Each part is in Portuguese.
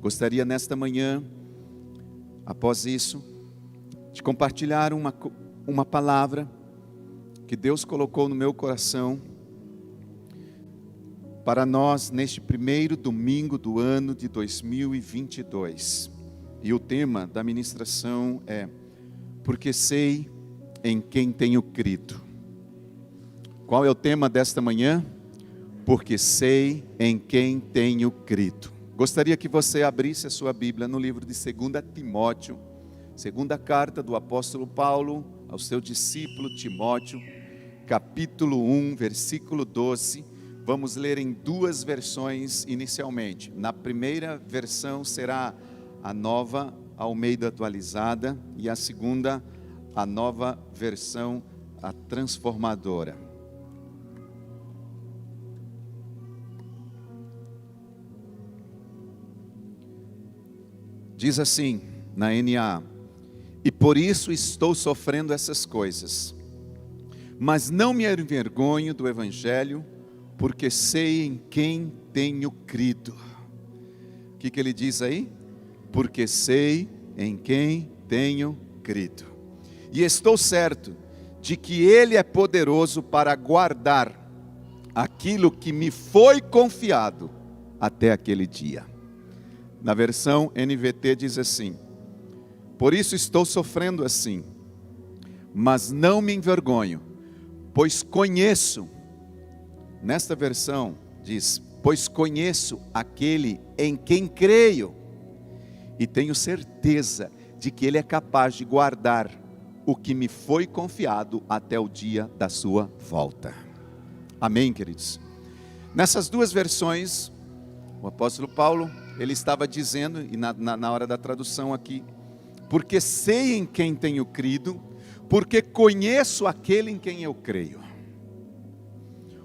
Gostaria nesta manhã, após isso, de compartilhar uma palavra que Deus colocou no meu coração para nós neste primeiro domingo do ano de 2022. E o tema da ministração é: porque sei em quem tenho crido. Qual é o tema desta manhã? Porque sei em quem tenho crido. Gostaria que você abrisse a sua Bíblia no livro de 2 Timóteo, segunda carta do apóstolo Paulo ao seu discípulo Timóteo, capítulo 1, versículo 12. Vamos ler em duas versões inicialmente. Na primeira versão será a Nova Almeida atualizada e a segunda, a Nova Versão, a Transformadora. Diz assim, na NA: e por isso estou sofrendo essas coisas, mas não me envergonho do Evangelho, porque sei em quem tenho crido. O que ele diz aí? Porque sei em quem tenho crido. E estou certo de que Ele é poderoso para guardar aquilo que me foi confiado até aquele dia. Na versão NVT diz assim: por isso estou sofrendo assim, mas não me envergonho, pois conheço. Nesta versão diz: pois conheço aquele em quem creio, e tenho certeza de que Ele é capaz de guardar o que me foi confiado até o dia da sua volta. Amém, queridos? Nessas duas versões, o apóstolo Paulo, ele estava dizendo, e na hora da tradução aqui: porque sei em quem tenho crido, porque conheço aquele em quem eu creio.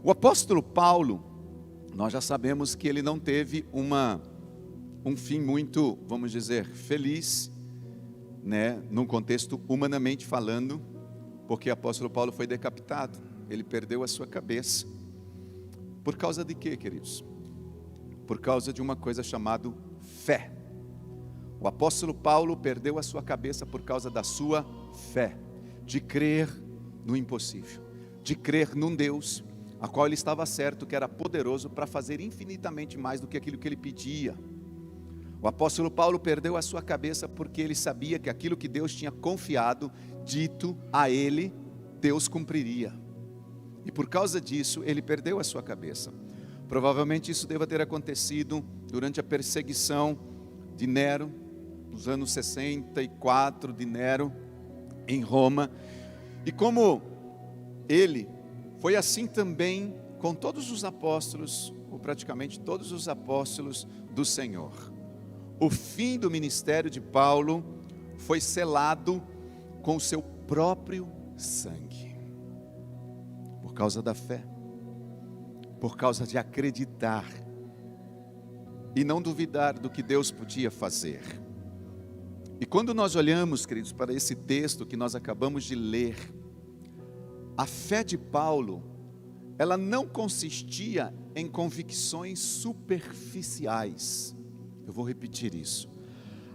O apóstolo Paulo, nós já sabemos que ele não teve um fim muito, vamos dizer, feliz, né, num contexto humanamente falando, porque o apóstolo Paulo foi decapitado, ele perdeu a sua cabeça. Por causa de quê, queridos? Por causa de uma coisa chamada fé. O apóstolo Paulo perdeu a sua cabeça por causa da sua fé, de crer no impossível, de crer num Deus a qual ele estava certo que era poderoso para fazer infinitamente mais do que aquilo que ele pedia. O apóstolo Paulo perdeu a sua cabeça porque ele sabia que aquilo que Deus tinha confiado, dito a ele, Deus cumpriria. E por causa disso, ele perdeu a sua cabeça. Provavelmente isso deva ter acontecido durante a perseguição de Nero, nos anos 64 de Nero, em Roma. E como ele, foi assim também com todos os apóstolos, ou praticamente todos os apóstolos do Senhor. O fim do ministério de Paulo foi selado com o seu próprio sangue. Por causa da fé, por causa de acreditar e não duvidar do que Deus podia fazer. E quando nós olhamos, queridos, para esse texto que nós acabamos de ler, a fé de Paulo, ela não consistia em convicções superficiais. Eu vou repetir isso.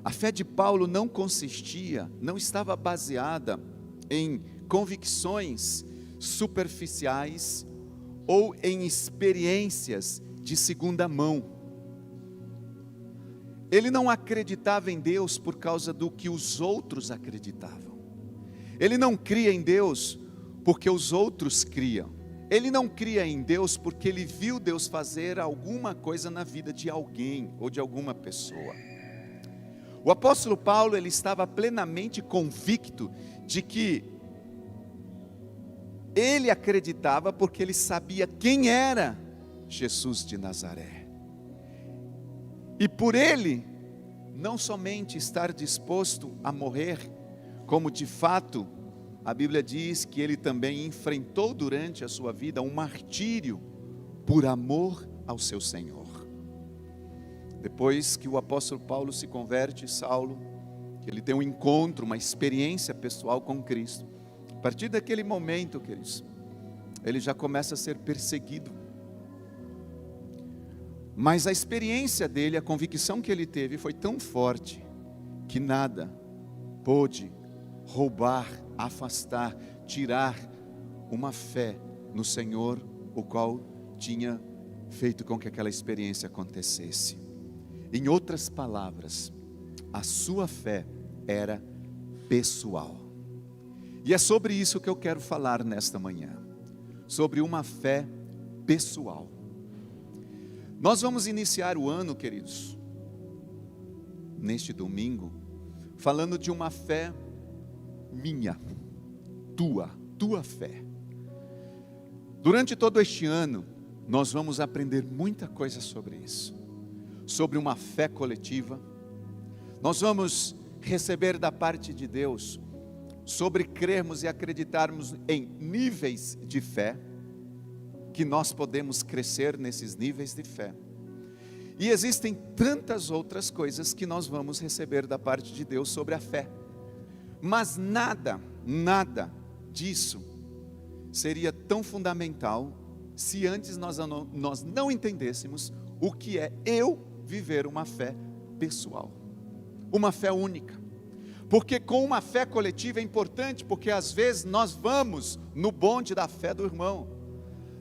A fé de Paulo não estava baseada em convicções superficiais ou em experiências de segunda mão. Ele não acreditava em Deus por causa do que os outros acreditavam. Ele não cria em Deus porque os outros criam. Ele não cria em Deus porque ele viu Deus fazer alguma coisa na vida de alguém ou de alguma pessoa. O apóstolo Paulo, ele estava plenamente convicto de que ele acreditava porque ele sabia quem era Jesus de Nazaré. E por ele, não somente estar disposto a morrer, como de fato a Bíblia diz que ele também enfrentou durante a sua vida um martírio por amor ao seu Senhor. Depois que o apóstolo Paulo se converte, Saulo, que ele tem um encontro, uma experiência pessoal com Cristo, a partir daquele momento, queridos, ele já começa a ser perseguido. Mas a experiência dele, a convicção que ele teve foi tão forte que nada pôde roubar, afastar, tirar uma fé no Senhor, o qual tinha feito com que aquela experiência acontecesse. Em outras palavras, a sua fé era pessoal. E é sobre isso que eu quero falar nesta manhã, sobre uma fé pessoal. Nós vamos iniciar o ano, queridos, neste domingo, falando de uma fé minha, tua fé. Durante todo este ano, nós vamos aprender muita coisa sobre isso, sobre uma fé coletiva. Nós vamos receber da parte de Deus sobre crermos e acreditarmos em níveis de fé, que nós podemos crescer nesses níveis de fé. E existem tantas outras coisas que nós vamos receber da parte de Deus sobre a fé. Mas nada disso seria tão fundamental se antes nós não entendêssemos o que é eu viver uma fé pessoal, uma fé única. Porque com uma fé coletiva é importante, porque às vezes nós vamos no bonde da fé do irmão,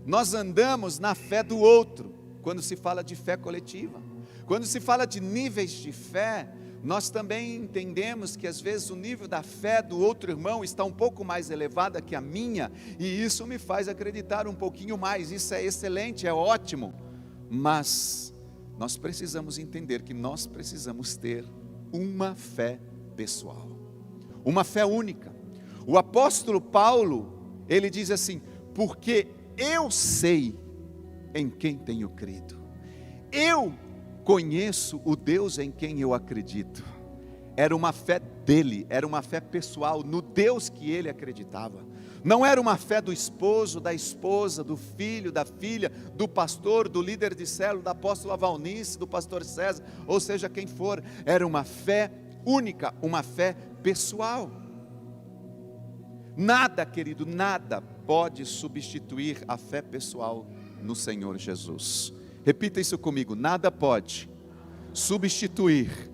nós andamos na fé do outro, quando se fala de fé coletiva. Quando se fala de níveis de fé, nós também entendemos que às vezes o nível da fé do outro irmão está um pouco mais elevada que a minha, e isso me faz acreditar um pouquinho mais. Isso é excelente, é ótimo, mas nós precisamos entender que nós precisamos ter uma fé pessoal, uma fé única. O apóstolo Paulo, ele diz assim: porque eu sei em quem tenho crido, eu conheço o Deus em quem eu acredito. Era uma fé dele, era uma fé pessoal, no Deus que ele acreditava. Não era uma fé do esposo, da esposa, do filho, da filha, do pastor, do líder de célula, da apóstola Valnice, do pastor César, ou seja, quem for. Era uma fé única, uma fé pessoal. Nada, querido, nada pode substituir a fé pessoal no Senhor Jesus. Repita isso comigo: nada pode substituir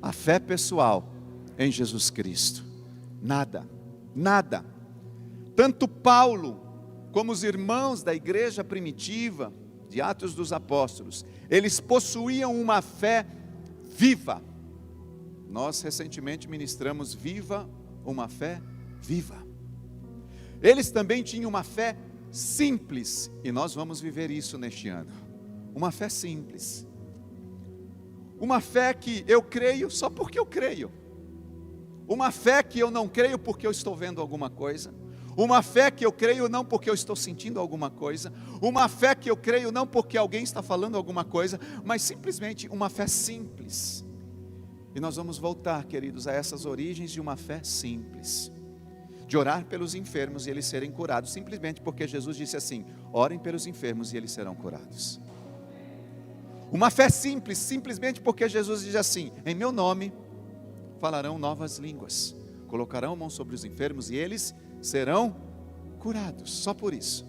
a fé pessoal em Jesus Cristo. Nada, nada. Tanto Paulo como os irmãos da igreja primitiva de Atos dos Apóstolos, eles possuíam uma fé viva. Nós recentemente ministramos Viva uma fé viva. Eles também tinham uma fé simples, e nós vamos viver isso neste ano. Uma fé simples, uma fé que eu creio só porque eu creio, uma fé que eu não creio porque eu estou vendo alguma coisa, uma fé que eu creio não porque eu estou sentindo alguma coisa, uma fé que eu creio não porque alguém está falando alguma coisa, mas simplesmente uma fé simples. E nós vamos voltar, queridos, a essas origens de uma fé simples, de orar pelos enfermos e eles serem curados, simplesmente porque Jesus disse assim: orem pelos enfermos e eles serão curados. Uma fé simples, simplesmente porque Jesus diz assim: em meu nome falarão novas línguas, colocarão mão sobre os enfermos e eles serão curados. Só por isso,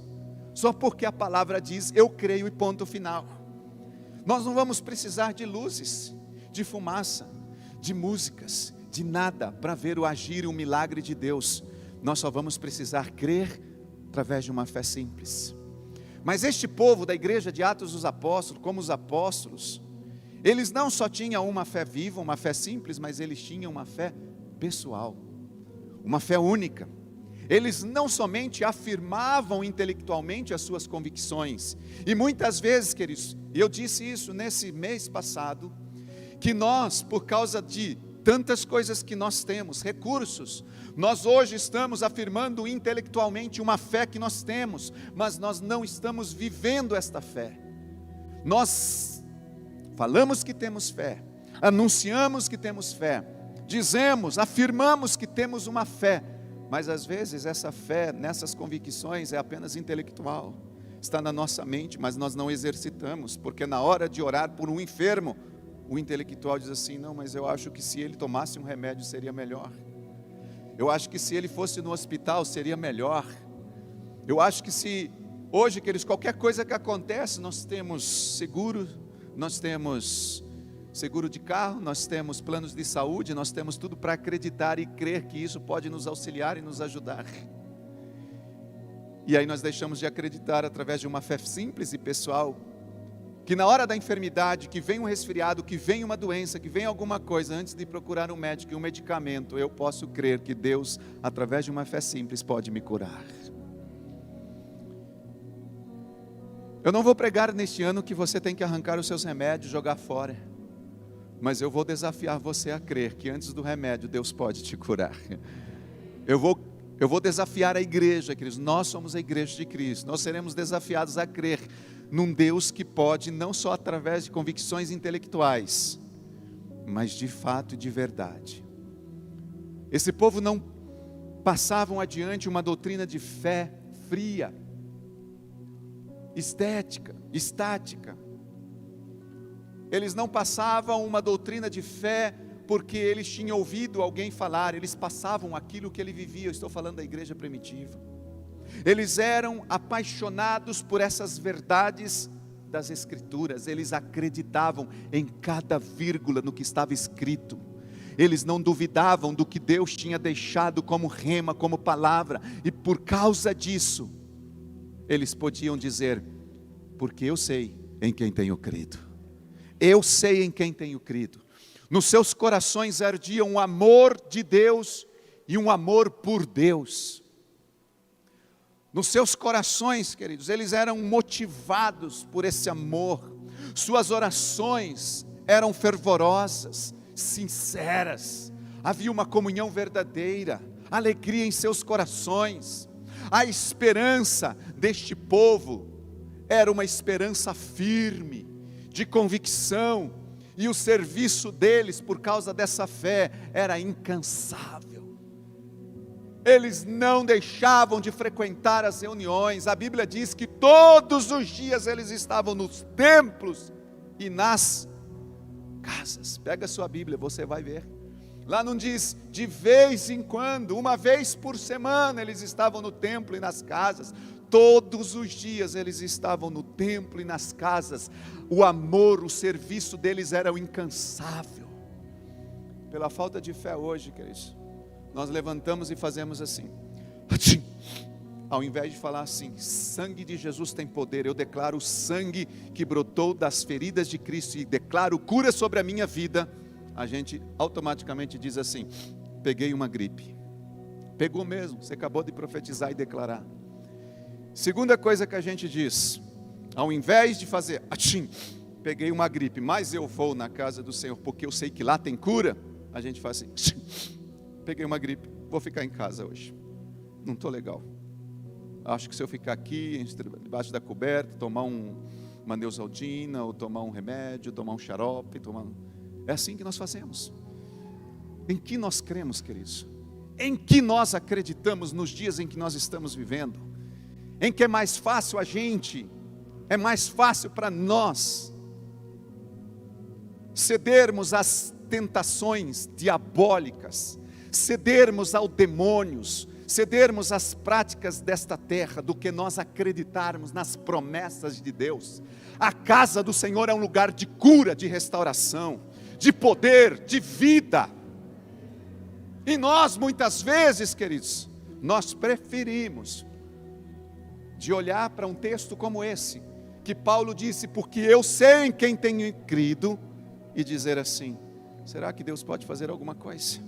só porque a palavra diz eu creio e ponto final. Nós não vamos precisar de luzes, de fumaça, de músicas, de nada para ver o agir e o milagre de Deus. Nós só vamos precisar crer através de uma fé simples. Mas este povo da igreja de Atos dos Apóstolos, como os apóstolos, eles não só tinham uma fé viva, uma fé simples, mas eles tinham uma fé pessoal, uma fé única. Eles não somente afirmavam intelectualmente as suas convicções, e muitas vezes, queridos, e eu disse isso nesse mês passado, que nós, por causa de tantas coisas que nós temos, recursos, nós hoje estamos afirmando intelectualmente uma fé que nós temos, mas nós não estamos vivendo esta fé. Nós falamos que temos fé, anunciamos que temos fé, dizemos, afirmamos que temos uma fé, mas às vezes essa fé, nessas convicções, é apenas intelectual, está na nossa mente, mas nós não exercitamos, porque na hora de orar por um enfermo, o intelectual diz assim: não, mas eu acho que se ele tomasse um remédio seria melhor, eu acho que se ele fosse no hospital seria melhor, eu acho que se hoje, queridos, qualquer coisa que acontece, nós temos seguro, nós temos seguro de carro, nós temos planos de saúde, nós temos tudo para acreditar e crer que isso pode nos auxiliar e nos ajudar. E aí nós deixamos de acreditar através de uma fé simples e pessoal, que na hora da enfermidade, que vem um resfriado, que vem uma doença, que vem alguma coisa, antes de procurar um médico e um medicamento, eu posso crer que Deus, através de uma fé simples, pode me curar. Eu não vou pregar neste ano que você tem que arrancar os seus remédios e jogar fora, mas eu vou desafiar você a crer que antes do remédio Deus pode te curar. Eu vou desafiar a igreja, queridos. Nós somos a igreja de Cristo. Nós seremos desafiados a crer num Deus que pode, não só através de convicções intelectuais, mas de fato e de verdade. Esse povo não passavam adiante uma doutrina de fé fria, estática. Eles não passavam uma doutrina de fé porque eles tinham ouvido alguém falar, eles passavam aquilo que ele vivia. Eu estou falando da igreja primitiva. Eles eram apaixonados por essas verdades das Escrituras, eles acreditavam em cada vírgula no que estava escrito, eles não duvidavam do que Deus tinha deixado como rema, como palavra, e por causa disso, eles podiam dizer: porque eu sei em quem tenho crido, eu sei em quem tenho crido. Nos seus corações ardia um amor de Deus e um amor por Deus. Nos seus corações, queridos, eles eram motivados por esse amor. Suas orações eram fervorosas, sinceras. Havia uma comunhão verdadeira, alegria em seus corações. A esperança deste povo era uma esperança firme, de convicção, e o serviço deles, por causa dessa fé, era incansável. Eles não deixavam de frequentar as reuniões. A Bíblia diz que todos os dias eles estavam nos templos e nas casas. Pega a sua Bíblia, você vai ver. Lá não diz de vez em quando, uma vez por semana eles estavam no templo e nas casas. Todos os dias eles estavam no templo e nas casas. O amor, o serviço deles era incansável. Pela falta de fé hoje, queridos, nós levantamos e fazemos assim. Ao invés de falar assim: sangue de Jesus tem poder, eu declaro o sangue que brotou das feridas de Cristo e declaro cura sobre a minha vida. A gente automaticamente diz assim: peguei uma gripe. Pegou mesmo, você acabou de profetizar e declarar. Segunda coisa que a gente diz, ao invés de fazer peguei uma gripe, mas eu vou na casa do Senhor porque eu sei que lá tem cura, a gente faz assim: peguei uma gripe, vou ficar em casa hoje, não estou legal. Acho que se eu ficar aqui, debaixo da coberta, tomar uma Neosaldina, ou tomar um remédio, tomar um xarope, É assim que nós fazemos. Em que nós cremos, queridos? Em que nós acreditamos nos dias em que nós estamos vivendo? Em que é mais fácil é mais fácil para nós cedermos às tentações diabólicas, cedermos aos demônios, cedermos às práticas desta terra, do que nós acreditarmos nas promessas de Deus. A casa do Senhor é um lugar de cura, de restauração, de poder, de vida. E nós muitas vezes, queridos, nós preferimos de olhar para um texto como esse, que Paulo disse: porque eu sei em quem tenho crido, e dizer assim: será que Deus pode fazer alguma coisa?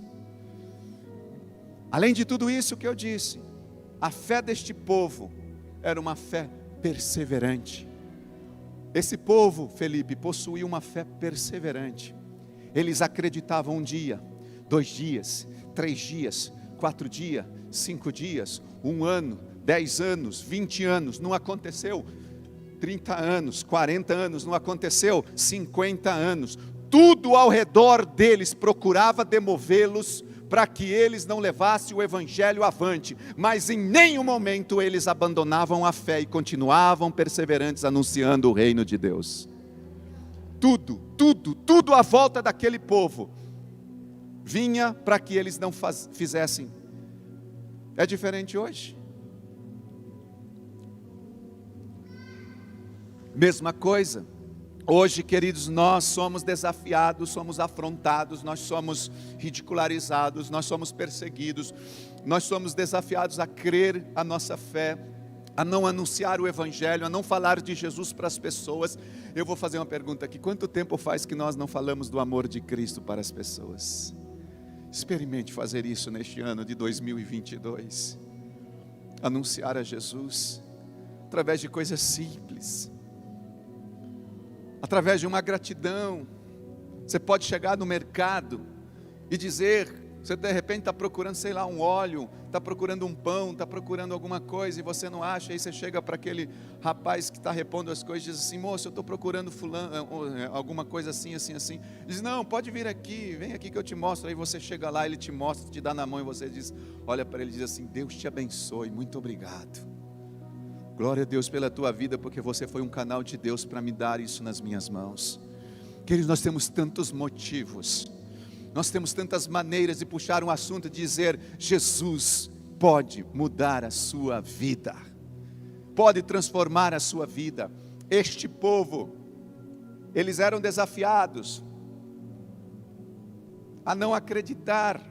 Além de tudo isso que eu disse, a fé deste povo era uma fé perseverante. Esse povo, Felipe, possuía uma fé perseverante. Eles acreditavam 1 dia, 2 dias, 3 dias, 4 dias, 5 dias, 1 ano, 10 anos, 20 anos, não aconteceu. 30 anos, 40 anos, não aconteceu. 50 anos, tudo ao redor deles procurava demovê-los para que eles não levassem o evangelho avante, mas em nenhum momento eles abandonavam a fé e continuavam perseverantes anunciando o reino de Deus. Tudo à volta daquele povo vinha para que eles não fizessem. É diferente hoje. Mesma coisa, Hoje, queridos, nós somos desafiados, somos afrontados, nós somos ridicularizados, nós somos perseguidos, nós somos desafiados a crer a nossa fé, a não anunciar o Evangelho, a não falar de Jesus para as pessoas. Eu vou fazer uma pergunta aqui: quanto tempo faz que nós não falamos do amor de Cristo para as pessoas? Experimente fazer isso neste ano de 2022. Anunciar a Jesus através de coisas simples, através de uma gratidão. Você pode chegar no mercado e dizer, você de repente está procurando, sei lá, um óleo, está procurando um pão, está procurando alguma coisa e você não acha, aí você chega para aquele rapaz que está repondo as coisas e diz assim: moço, eu estou procurando alguma coisa assim, assim, assim. Ele diz: não, pode vir aqui, vem aqui que eu te mostro. Aí você chega lá, ele te mostra, te dá na mão e você diz, olha para ele e diz assim: Deus te abençoe, muito obrigado. Glória a Deus pela tua vida, porque você foi um canal de Deus para me dar isso nas minhas mãos. Queridos, nós temos tantos motivos, nós temos tantas maneiras de puxar um assunto e dizer: Jesus pode mudar a sua vida, pode transformar a sua vida. Este povo, eles eram desafiados a não acreditar,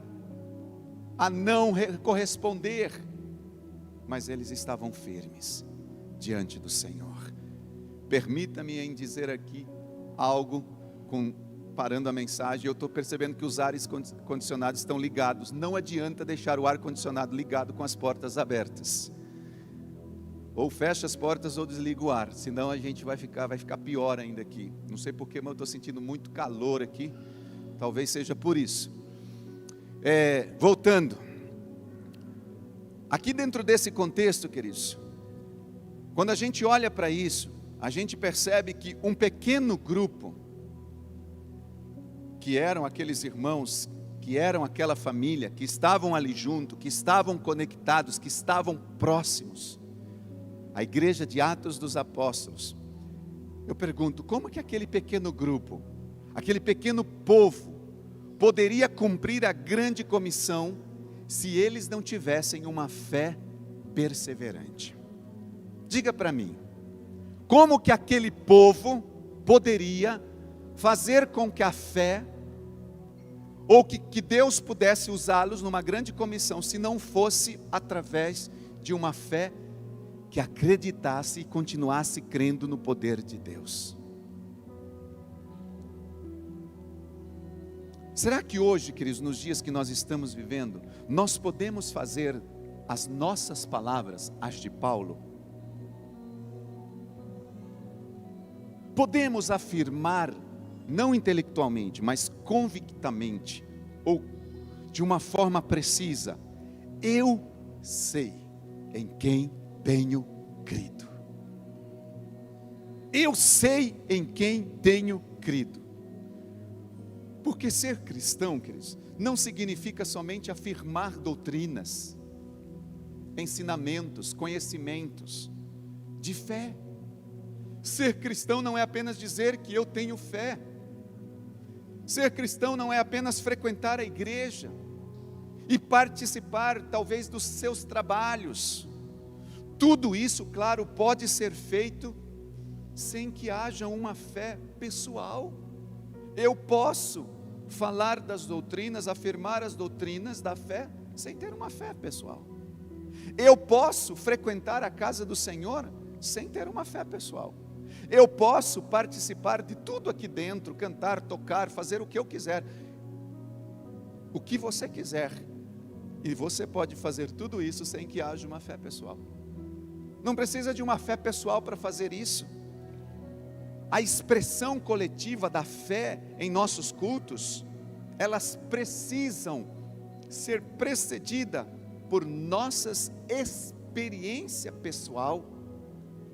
a não corresponder, mas eles estavam firmes diante do Senhor. Permita-me em dizer aqui algo, parando a mensagem. Eu estou percebendo que os ares condicionados estão ligados. Não adianta deixar o ar condicionado ligado com as portas abertas. Ou fecha as portas ou desliga o ar, senão a gente vai ficar pior ainda aqui. Não sei porquê, mas eu estou sentindo muito calor aqui. Talvez seja por isso. Voltando. Aqui dentro desse contexto, queridos, quando a gente olha para isso, a gente percebe que um pequeno grupo, que eram aqueles irmãos, que eram aquela família, que estavam ali junto, que estavam conectados, que estavam próximos, a igreja de Atos dos Apóstolos. Eu pergunto, como que aquele pequeno grupo, aquele pequeno povo, poderia cumprir a grande comissão, se eles não tivessem uma fé perseverante? Diga para mim, como que aquele povo poderia fazer com que a fé, ou que Deus pudesse usá-los numa grande comissão, se não fosse através de uma fé que acreditasse e continuasse crendo no poder de Deus? Será que hoje, queridos, nos dias que nós estamos vivendo, nós podemos fazer as nossas palavras as de Paulo? Podemos afirmar, não intelectualmente, mas convictamente, ou de uma forma precisa: eu sei em quem tenho crido. Eu sei em quem tenho crido. Porque ser cristão, queridos, não significa somente afirmar doutrinas, ensinamentos, conhecimentos de fé. Ser cristão não é apenas dizer que eu tenho fé. Ser cristão não é apenas frequentar a igreja e participar talvez dos seus trabalhos. Tudo isso, claro, pode ser feito sem que haja uma fé pessoal. Eu posso falar das doutrinas, afirmar as doutrinas da fé, sem ter uma fé pessoal. Eu posso frequentar a casa do Senhor sem ter uma fé pessoal. Eu posso participar de tudo aqui dentro, cantar, tocar, fazer o que eu quiser, o que você quiser, e você pode fazer tudo isso sem que haja uma fé pessoal. Não precisa de uma fé pessoal para fazer isso. A expressão coletiva da fé em nossos cultos, elas precisam ser precedidas por nossas experiência pessoal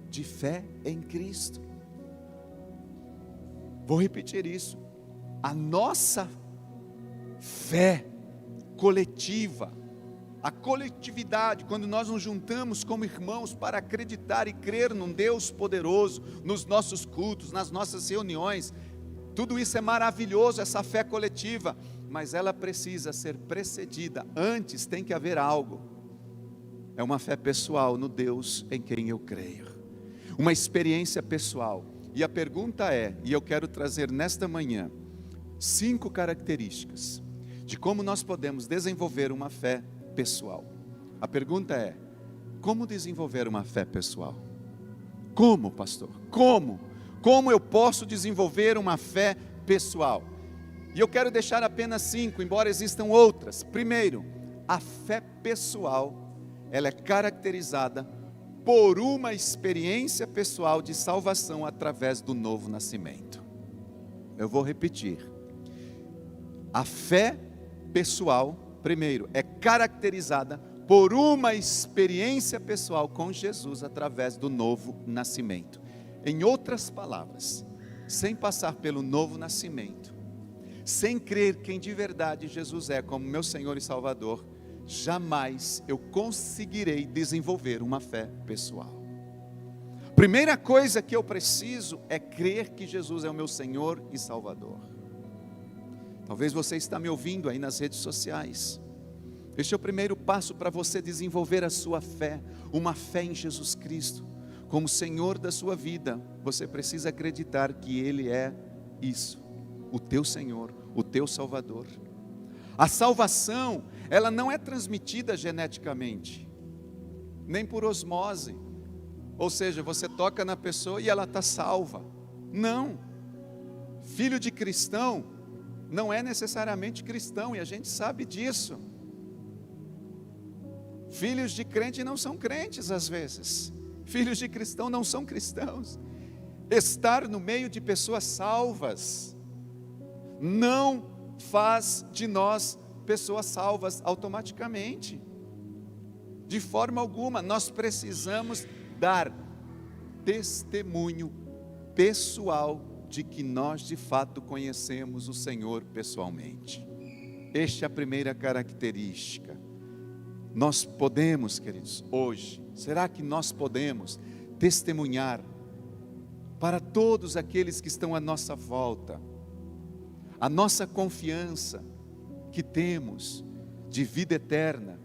de fé em Cristo. Vou repetir isso. A nossa fé coletiva, a coletividade, quando nós nos juntamos como irmãos para acreditar e crer num Deus poderoso, nos nossos cultos, nas nossas reuniões, tudo isso é maravilhoso, essa fé coletiva, mas ela precisa ser precedida, antes tem que haver algo. É uma fé pessoal no Deus em quem eu creio, uma experiência pessoal. E a pergunta é, e eu quero trazer nesta manhã, 5 características de como nós podemos desenvolver uma fé pessoal. A pergunta é, como desenvolver uma fé pessoal? Como, pastor? Como? Como eu posso desenvolver uma fé pessoal? E eu quero deixar apenas 5, embora existam outras. Primeiro, a fé pessoal, ela é caracterizada por uma experiência pessoal de salvação através do novo nascimento. Eu vou repetir. A fé pessoal, primeiro, é caracterizada por uma experiência pessoal com Jesus através do novo nascimento. Em outras palavras, sem passar pelo novo nascimento, sem crer quem de verdade Jesus é como meu Senhor e Salvador, jamais eu conseguirei desenvolver uma fé pessoal. Primeira coisa que eu preciso é crer que Jesus é o meu Senhor e Salvador. Talvez você está me ouvindo aí nas redes sociais. Este é o primeiro passo para você desenvolver a sua fé, uma fé em Jesus Cristo. Como Senhor da sua vida, você precisa acreditar que Ele é isso, o teu Senhor, o teu Salvador. A salvação, ela não é transmitida geneticamente, nem por osmose. Ou seja, você toca na pessoa e ela está salva. Não. Filho de cristão não é necessariamente cristão, e a gente sabe disso. Filhos de crente não são crentes às vezes. Filhos de cristão não são cristãos. Estar no meio de pessoas salvas não faz de nós pessoas salvas automaticamente. De forma alguma. Nós precisamos dar testemunho pessoal de que nós de fato conhecemos o Senhor pessoalmente. Esta é a primeira característica. Nós podemos, queridos, hoje, será que nós podemos testemunhar para todos aqueles que estão à nossa volta, a nossa confiança que temos de vida eterna,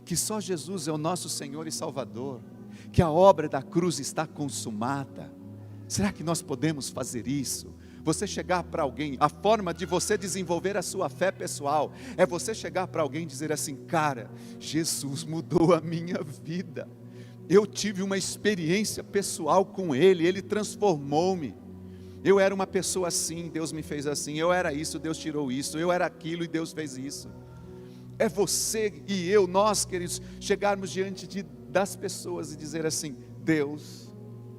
que só Jesus é o nosso Senhor e Salvador, que a obra da cruz está consumada? Será que nós podemos fazer isso? Você chegar para alguém, a forma de você desenvolver a sua fé pessoal, é você chegar para alguém e dizer assim: cara, Jesus mudou a minha vida, eu tive uma experiência pessoal com Ele, Ele transformou-me. Eu era uma pessoa assim, Deus me fez assim, eu era isso, Deus tirou isso, eu era aquilo e Deus fez isso. É você e eu, nós, queridos, chegarmos diante das pessoas e dizer assim: Deus,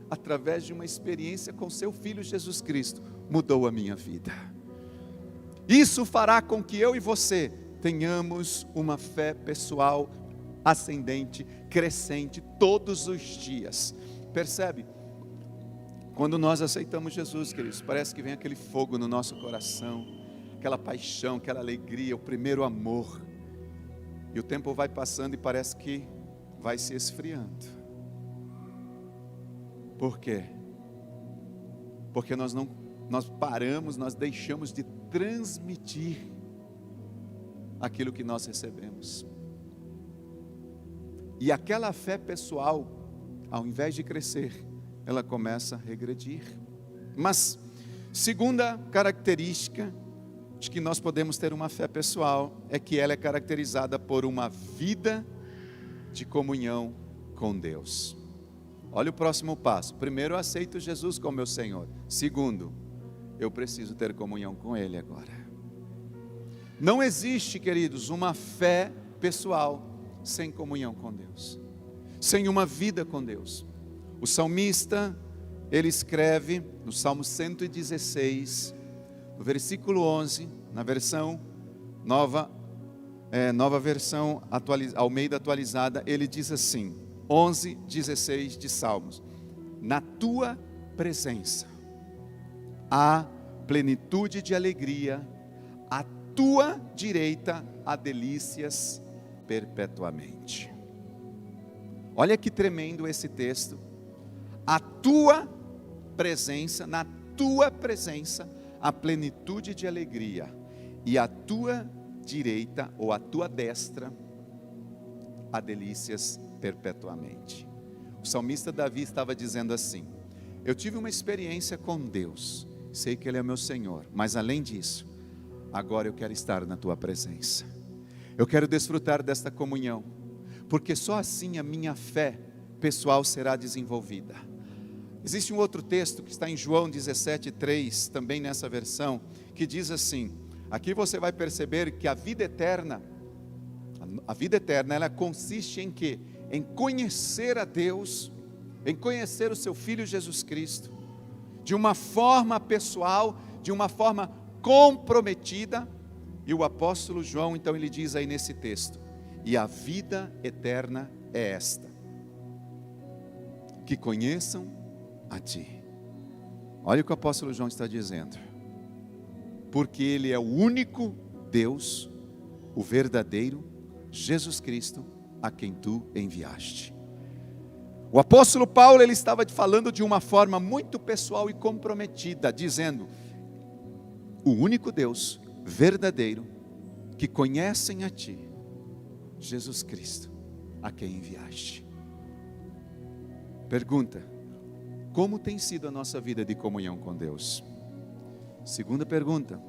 através de uma experiência com seu Filho Jesus Cristo, mudou a minha vida. Isso fará com que eu e você tenhamos uma fé pessoal ascendente, crescente, todos os dias. Percebe? Quando nós aceitamos Jesus, queridos, parece que vem aquele fogo no nosso coração, aquela paixão, aquela alegria, o primeiro amor. E o tempo vai passando e parece que vai se esfriando. Por quê? Porque nós paramos, nós deixamos de transmitir aquilo que nós recebemos. E aquela fé pessoal, ao invés de crescer, ela começa a regredir. Mas, segunda característica de que nós podemos ter uma fé pessoal, é que ela é caracterizada por uma vida de comunhão com Deus. Olha o próximo passo. Primeiro, eu aceito Jesus como meu Senhor. Segundo, eu preciso ter comunhão com Ele agora. Não existe, queridos, uma fé pessoal sem comunhão com Deus, sem uma vida com Deus. O salmista, ele escreve no Salmo 116, no versículo 11, na versão nova versão Almeida atualizada, ele diz assim, 11:16 de Salmos: na tua presença há plenitude de alegria, à tua direita há delícias perpetuamente. Olha que tremendo esse texto. A tua presença, na tua presença há plenitude de alegria, e à tua direita ou à tua destra há delícias perpetuamente. O salmista Davi estava dizendo assim: eu tive uma experiência com Deus, sei que Ele é meu Senhor, mas além disso, agora eu quero estar na Tua presença, eu quero desfrutar desta comunhão, porque só assim a minha fé pessoal será desenvolvida. Existe um outro texto que está em João 17:3, também nessa versão, que diz assim, aqui você vai perceber que a vida eterna ela consiste em quê? Em conhecer a Deus, em conhecer o seu Filho Jesus Cristo, de uma forma pessoal, de uma forma comprometida. E o apóstolo João, então, ele diz aí nesse texto, e a vida eterna é esta, que conheçam a Ti. Olha o que o apóstolo João está dizendo, porque Ele é o único Deus, o verdadeiro Jesus Cristo, a quem Tu enviaste. O apóstolo Paulo, ele estava falando de uma forma muito pessoal e comprometida, dizendo, o único Deus verdadeiro, que conhecem a Ti, Jesus Cristo, a quem enviaste. Pergunta, como tem sido a nossa vida de comunhão com Deus? Segunda pergunta,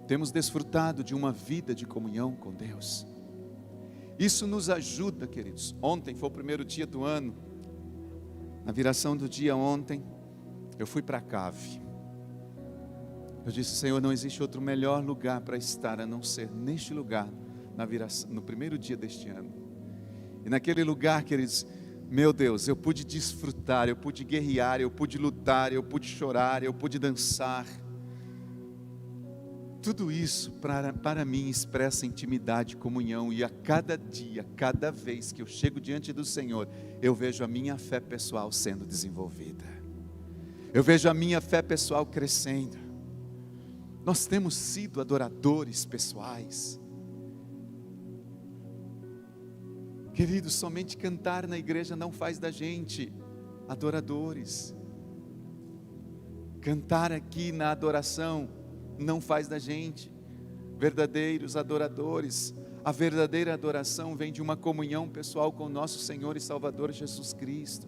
temos desfrutado de uma vida de comunhão com Deus? Isso nos ajuda, queridos. Ontem foi o primeiro dia do ano, na viração do dia ontem, eu fui para a cave. Eu disse, Senhor, não existe outro melhor lugar para estar, a não ser neste lugar, no primeiro dia deste ano. E naquele lugar, queridos, meu Deus, eu pude desfrutar, eu pude guerrear, eu pude lutar, eu pude chorar, eu pude dançar. Tudo isso para mim expressa intimidade, comunhão, e a cada dia, cada vez que eu chego diante do Senhor, eu vejo a minha fé pessoal sendo desenvolvida, eu vejo a minha fé pessoal crescendo. Nós temos sido adoradores pessoais, queridos, somente cantar na igreja não faz da gente adoradores, cantar aqui na adoração não faz da gente verdadeiros adoradores. A verdadeira adoração vem de uma comunhão pessoal com o nosso Senhor e Salvador Jesus Cristo.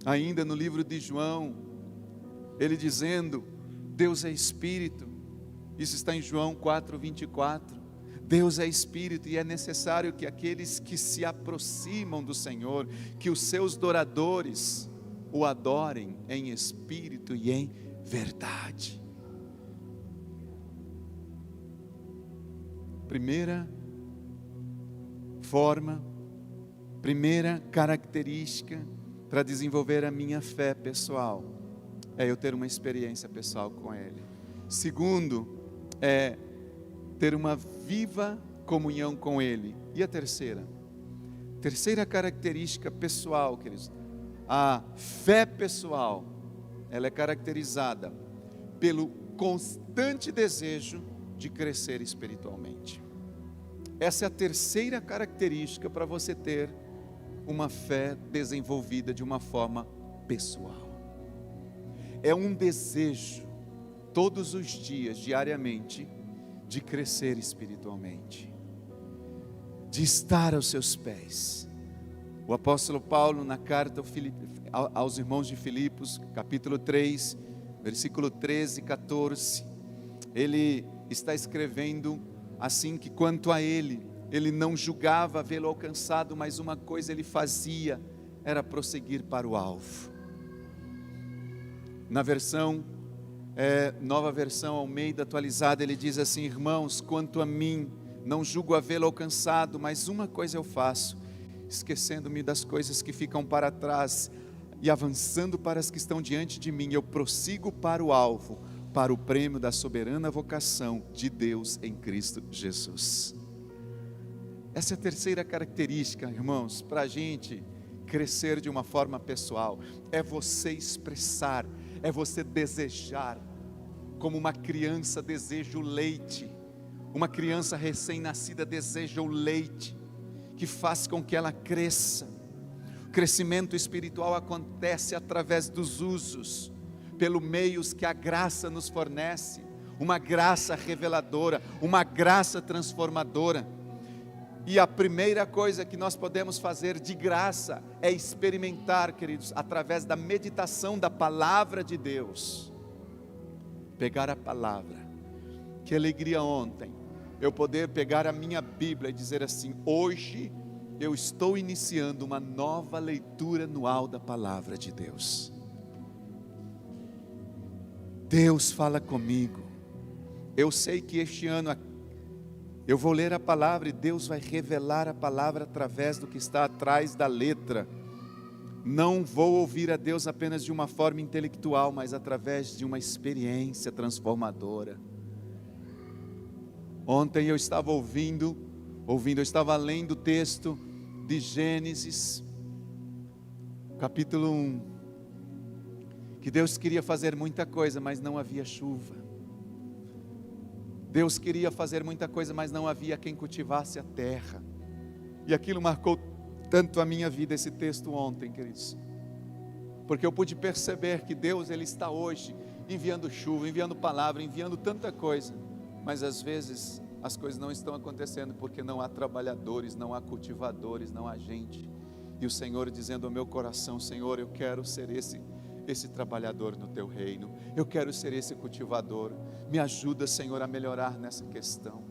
Ainda no livro de João, ele dizendo, Deus é Espírito, isso está em João 4:24, Deus é Espírito e é necessário que aqueles que se aproximam do Senhor, que os seus adoradores o adorem em Espírito e em verdade. Primeira forma, primeira característica para desenvolver a minha fé pessoal, é eu ter uma experiência pessoal com Ele. Segundo, é ter uma viva comunhão com Ele. E a terceira característica pessoal, queridos, a fé pessoal, ela é caracterizada pelo constante desejo de crescer espiritualmente. Essa é a terceira característica para você ter uma fé desenvolvida de uma forma pessoal. É um desejo, todos os dias, diariamente, de crescer espiritualmente, de estar aos seus pés. O apóstolo Paulo, na carta aos irmãos de Filipos, capítulo 3, versículo 13 e 14, ele está escrevendo assim, que quanto a ele não julgava havê-lo alcançado, mas uma coisa ele fazia, era prosseguir para o alvo. Na versão, nova versão Almeida atualizada, ele diz assim, irmãos, quanto a mim, não julgo havê-lo alcançado, mas uma coisa eu faço, esquecendo-me das coisas que ficam para trás, e avançando para as que estão diante de mim, eu prossigo para o alvo, para o prêmio da soberana vocação de Deus em Cristo Jesus. Essa é a terceira característica, irmãos, para a gente crescer de uma forma pessoal, é você expressar, é você desejar, como uma criança deseja o leite, uma criança recém-nascida deseja o leite, que faz com que ela cresça. O crescimento espiritual acontece através dos usos, pelo meios que a graça nos fornece, uma graça reveladora, uma graça transformadora. E a primeira coisa que nós podemos fazer de graça é experimentar, queridos, através da meditação da palavra de Deus. Pegar a palavra. Que alegria ontem eu poder pegar a minha Bíblia e dizer assim: hoje eu estou iniciando uma nova leitura anual da palavra de Deus. Deus fala comigo. Eu sei que este ano eu vou ler a palavra e Deus vai revelar a palavra através do que está atrás da letra. Não vou ouvir a Deus apenas de uma forma intelectual, mas através de uma experiência transformadora. Ontem eu estava eu estava lendo o texto de Gênesis, capítulo 1, que Deus queria fazer muita coisa, mas não havia chuva. Deus queria fazer muita coisa, mas não havia quem cultivasse a terra. E aquilo marcou tanto a minha vida, esse texto ontem, queridos. Porque eu pude perceber que Deus, Ele está hoje enviando chuva, enviando palavra, enviando tanta coisa. Mas às vezes as coisas não estão acontecendo porque não há trabalhadores, não há cultivadores, não há gente. E o Senhor dizendo ao meu coração: Senhor, eu quero ser esse trabalhador no teu reino, eu quero ser esse cultivador, me ajuda, Senhor, a melhorar nessa questão.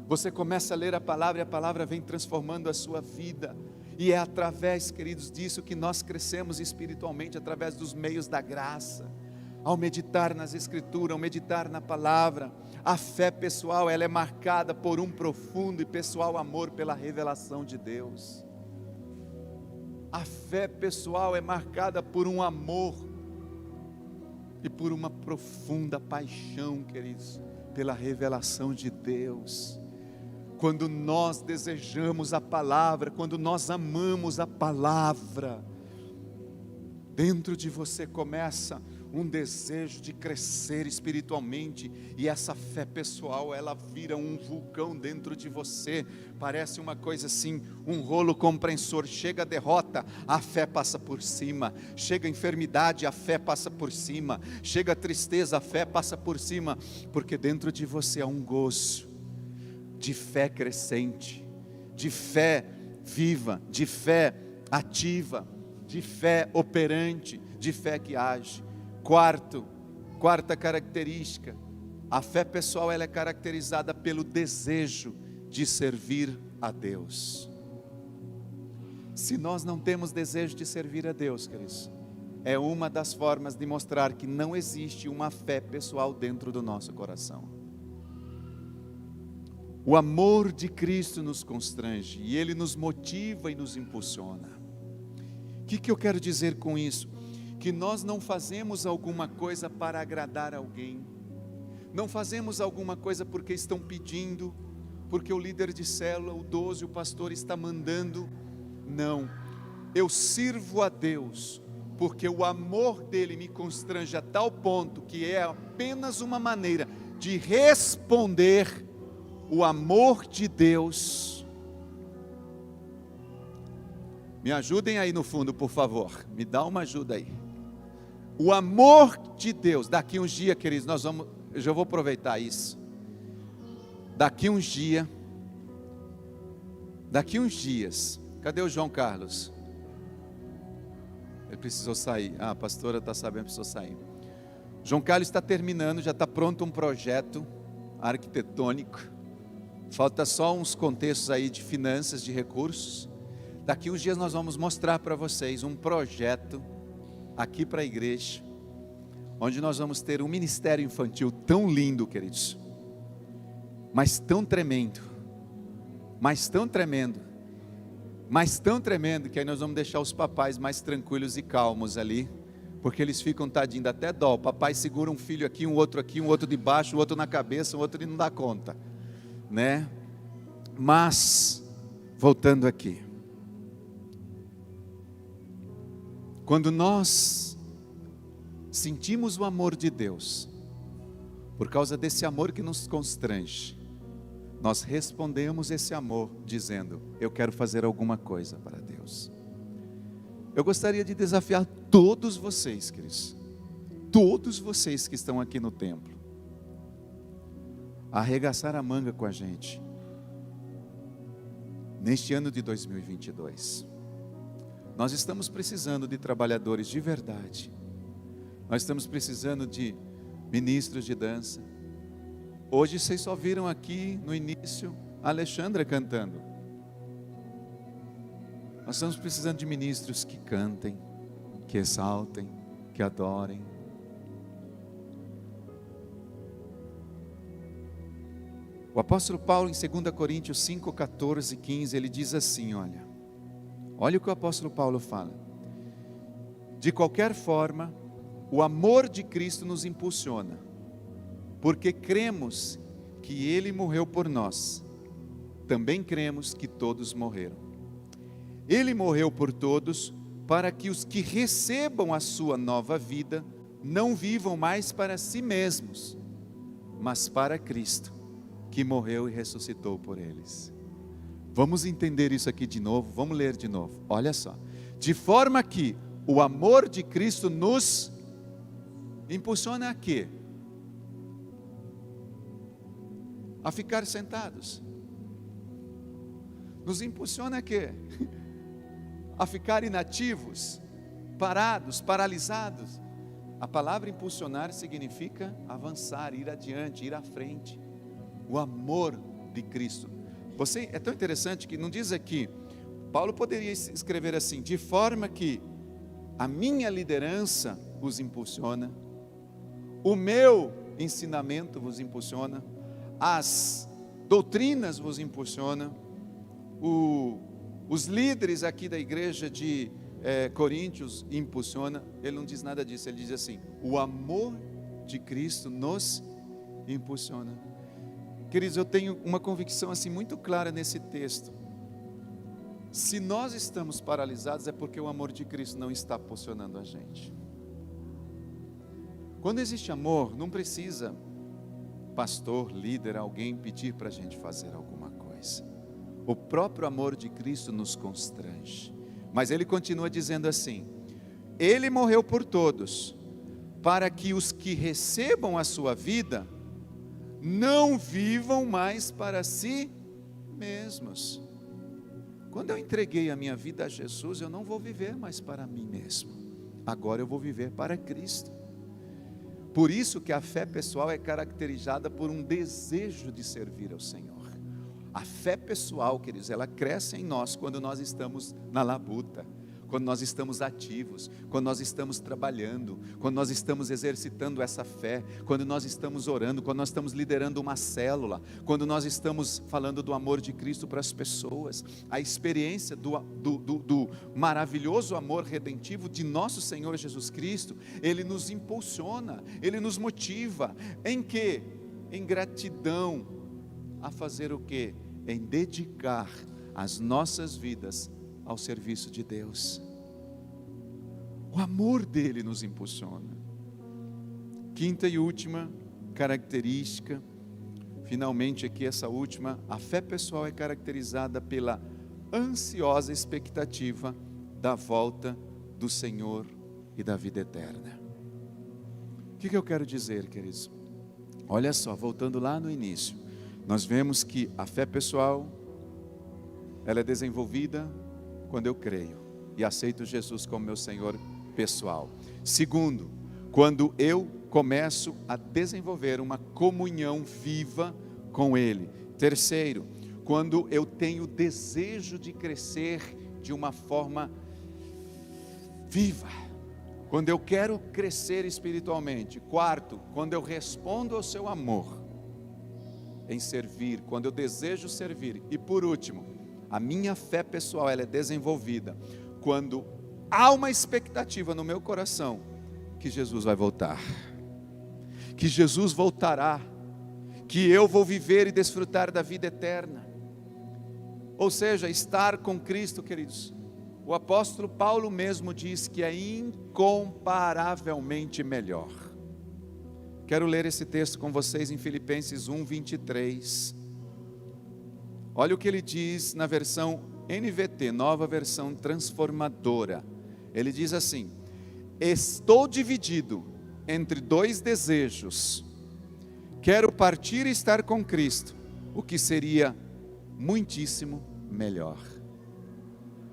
Você começa a ler a palavra e a palavra vem transformando a sua vida, e é através, queridos, disso que nós crescemos espiritualmente, através dos meios da graça, ao meditar nas Escrituras, ao meditar na palavra. A fé pessoal, ela é marcada por um profundo e pessoal amor pela revelação de Deus. A fé pessoal é marcada por um amor e por uma profunda paixão, queridos, pela revelação de Deus. Quando nós desejamos a palavra, quando nós amamos a palavra, dentro de você começa um desejo de crescer espiritualmente, e essa fé pessoal, ela vira um vulcão dentro de você, parece uma coisa assim, um rolo compressor. Chega a derrota, a fé passa por cima, chega a enfermidade, a fé passa por cima, chega a tristeza, a fé passa por cima, porque dentro de você há um gozo, de fé crescente, de fé viva, de fé ativa, de fé operante, de fé que age. Quarta característica, a fé pessoal, ela é caracterizada pelo desejo de servir a Deus. Se nós não temos desejo de servir a Deus, queridos, é uma das formas de mostrar que não existe uma fé pessoal dentro do nosso coração. O amor de Cristo nos constrange, e Ele nos motiva e nos impulsiona. O que eu quero dizer com isso? Que nós não fazemos alguma coisa para agradar alguém, não fazemos alguma coisa porque estão pedindo, porque o líder de célula, o 12, o pastor está mandando. Não, eu sirvo a Deus porque o amor dele me constrange a tal ponto que é apenas uma maneira de responder o amor de Deus. Me ajudem aí no fundo, por favor, me dá uma ajuda aí. O amor de Deus, daqui uns dias, queridos, eu já vou aproveitar isso. Daqui uns dias, cadê o João Carlos? Ele precisou sair. A pastora está sabendo, precisou sair. João Carlos está terminando, já está pronto um projeto arquitetônico. Falta só uns contextos aí de finanças, de recursos. Daqui uns dias nós vamos mostrar para vocês um projeto aqui para a igreja, onde nós vamos ter um ministério infantil tão lindo, queridos, mas tão tremendo, que aí nós vamos deixar os papais mais tranquilos e calmos ali, porque eles ficam tadinho, dá até dó. O papai segura um filho aqui, um outro debaixo, o outro na cabeça, o outro ele não dá conta, né? Mas, voltando aqui, quando nós sentimos o amor de Deus, por causa desse amor que nos constrange, nós respondemos esse amor dizendo: eu quero fazer alguma coisa para Deus. Eu gostaria de desafiar todos vocês, queridos, todos vocês que estão aqui no templo, a arregaçar a manga com a gente neste ano de 2022. Nós estamos precisando de trabalhadores de verdade. Nós estamos precisando de ministros de dança. Hoje vocês só viram aqui no início a Alexandra cantando. Nós estamos precisando de ministros que cantem, que exaltem, que adorem. O apóstolo Paulo, em 2 Coríntios 5, 14 e 15, ele diz assim, olha o que o apóstolo Paulo fala. De qualquer forma, o amor de Cristo nos impulsiona, porque cremos que Ele morreu por nós. Também cremos que todos morreram. Ele morreu por todos, para que os que recebam a sua nova vida, não vivam mais para si mesmos, mas para Cristo, que morreu e ressuscitou por eles. Vamos entender isso aqui de novo, vamos ler de novo. Olha só. De forma que o amor de Cristo nos impulsiona a quê? A ficar sentados. Nos impulsiona a quê? A ficar inativos, parados, paralisados. A palavra impulsionar significa avançar, ir adiante, ir à frente. O amor de Cristo. É tão interessante que não diz aqui, Paulo poderia escrever assim, de forma que a minha liderança vos impulsiona, o meu ensinamento vos impulsiona, as doutrinas vos impulsionam, os líderes aqui da igreja de Coríntios impulsiona. Ele não diz nada disso, ele diz assim, o amor de Cristo nos impulsiona. Queridos, eu tenho uma convicção assim muito clara nesse texto. Se nós estamos paralisados é porque o amor de Cristo não está posicionando a gente. Quando existe amor, não precisa pastor, líder, alguém pedir para a gente fazer alguma coisa. O próprio amor de Cristo nos constrange. Mas ele continua dizendo assim, Ele morreu por todos, para que os que recebam a sua vida, não vivam mais para si mesmos. Quando eu entreguei a minha vida a Jesus, eu não vou viver mais para mim mesmo. Agora eu vou viver para Cristo. Por isso que a fé pessoal é caracterizada por um desejo de servir ao Senhor. A fé pessoal, queridos, ela cresce em nós quando nós estamos na labuta, quando nós estamos ativos, quando nós estamos trabalhando, quando nós estamos exercitando essa fé, quando nós estamos orando, quando nós estamos liderando uma célula, quando nós estamos falando do amor de Cristo para as pessoas. A experiência do maravilhoso amor redentivo de nosso Senhor Jesus Cristo, Ele nos impulsiona, Ele nos motiva. Em quê? Em gratidão a fazer o quê? Em dedicar as nossas vidas ao serviço de Deus. O amor dele nos impulsiona. Quinta e última característica, finalmente aqui essa última, a fé pessoal é caracterizada pela ansiosa expectativa da volta do Senhor e da vida eterna. O que eu quero dizer, queridos? Olha só, voltando lá no início, nós vemos que a fé pessoal, ela é desenvolvida quando eu creio e aceito Jesus como meu Senhor pessoal. Segundo, quando eu começo a desenvolver uma comunhão viva com Ele. Terceiro, quando eu tenho desejo de crescer de uma forma viva, quando eu quero crescer espiritualmente. Quarto, quando eu respondo ao seu amor em servir, quando eu desejo servir. E por último, a minha fé pessoal, ela é desenvolvida quando há uma expectativa no meu coração que Jesus vai voltar, que Jesus voltará, que eu vou viver e desfrutar da vida eterna. Ou seja, estar com Cristo, queridos, o apóstolo Paulo mesmo diz que é incomparavelmente melhor. Quero ler esse texto com vocês em Filipenses 1, 23. Olha o que ele diz na versão NVT, nova versão transformadora. Ele diz assim: estou dividido entre dois desejos. Quero partir e estar com Cristo, o que seria muitíssimo melhor.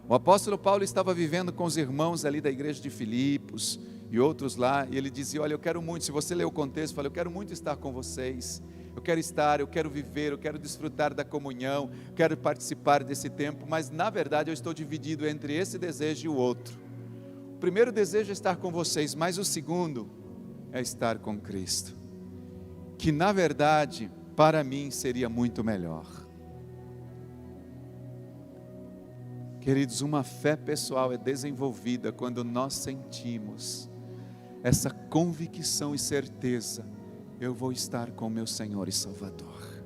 O apóstolo Paulo estava vivendo com os irmãos ali da igreja de Filipos e outros lá, e ele dizia: olha, eu quero muito, se você ler o contexto, fala, eu quero muito estar com vocês, eu quero estar, eu quero viver, eu quero desfrutar da comunhão, quero participar desse tempo, mas na verdade eu estou dividido entre esse desejo e o outro. O primeiro desejo é estar com vocês, mas o segundo é estar com Cristo, que na verdade para mim seria muito melhor. Queridos, uma fé pessoal é desenvolvida quando nós sentimos essa convicção e certeza: eu vou estar com meu Senhor e Salvador,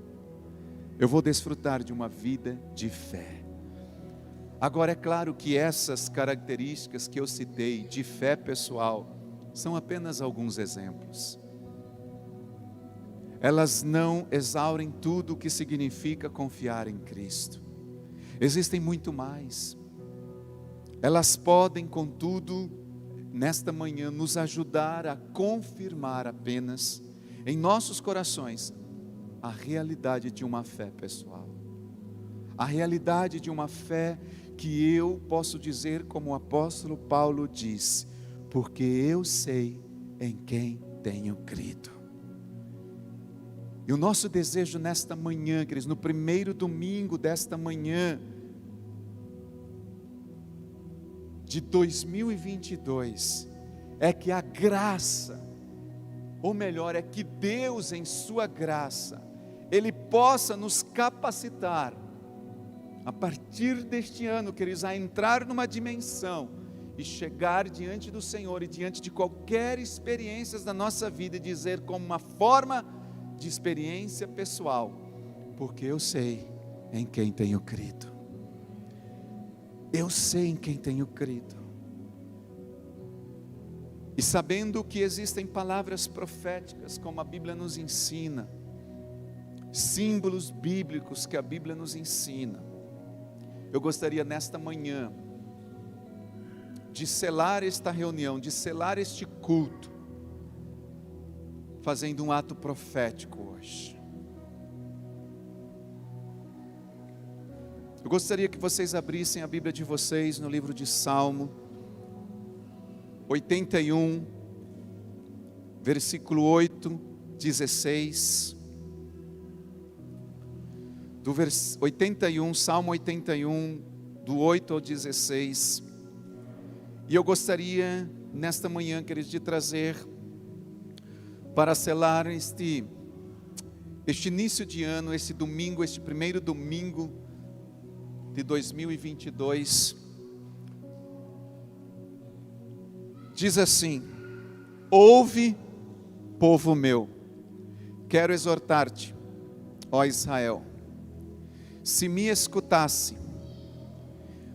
eu vou desfrutar de uma vida de fé. Agora é claro que essas características que eu citei de fé pessoal são apenas alguns exemplos. Elas não exaurem tudo o que significa confiar em Cristo. Existem muito mais. Elas podem, contudo, nesta manhã, nos ajudar a confirmar apenas em nossos corações a realidade de uma fé pessoal. A realidade de uma fé que eu posso dizer como o apóstolo Paulo diz: porque eu sei em quem tenho crido. E o nosso desejo nesta manhã, queridos, no primeiro domingo desta manhã de 2022, é que a graça, ou melhor, é que Deus em sua graça, Ele possa nos capacitar, a partir deste ano, queridos, a entrar numa dimensão e chegar diante do Senhor e diante de qualquer experiência da nossa vida e dizer como uma forma de experiência pessoal: porque eu sei em quem tenho crido. Eu sei em quem tenho crido. E sabendo que existem palavras proféticas, como a Bíblia nos ensina, símbolos bíblicos que a Bíblia nos ensina, eu gostaria nesta manhã de selar esta reunião, de selar este culto, fazendo um ato profético hoje. Eu gostaria que vocês abrissem a Bíblia de vocês no livro de Salmo 81, versículo 8, 16. Do vers 81, Salmo 81, do 8 ao 16. E eu gostaria nesta manhã, queridos, de trazer para selar este início de ano, esse domingo, este primeiro domingo de 2022, diz assim: ouve, povo meu, quero exortar-te, ó Israel, se me escutasse,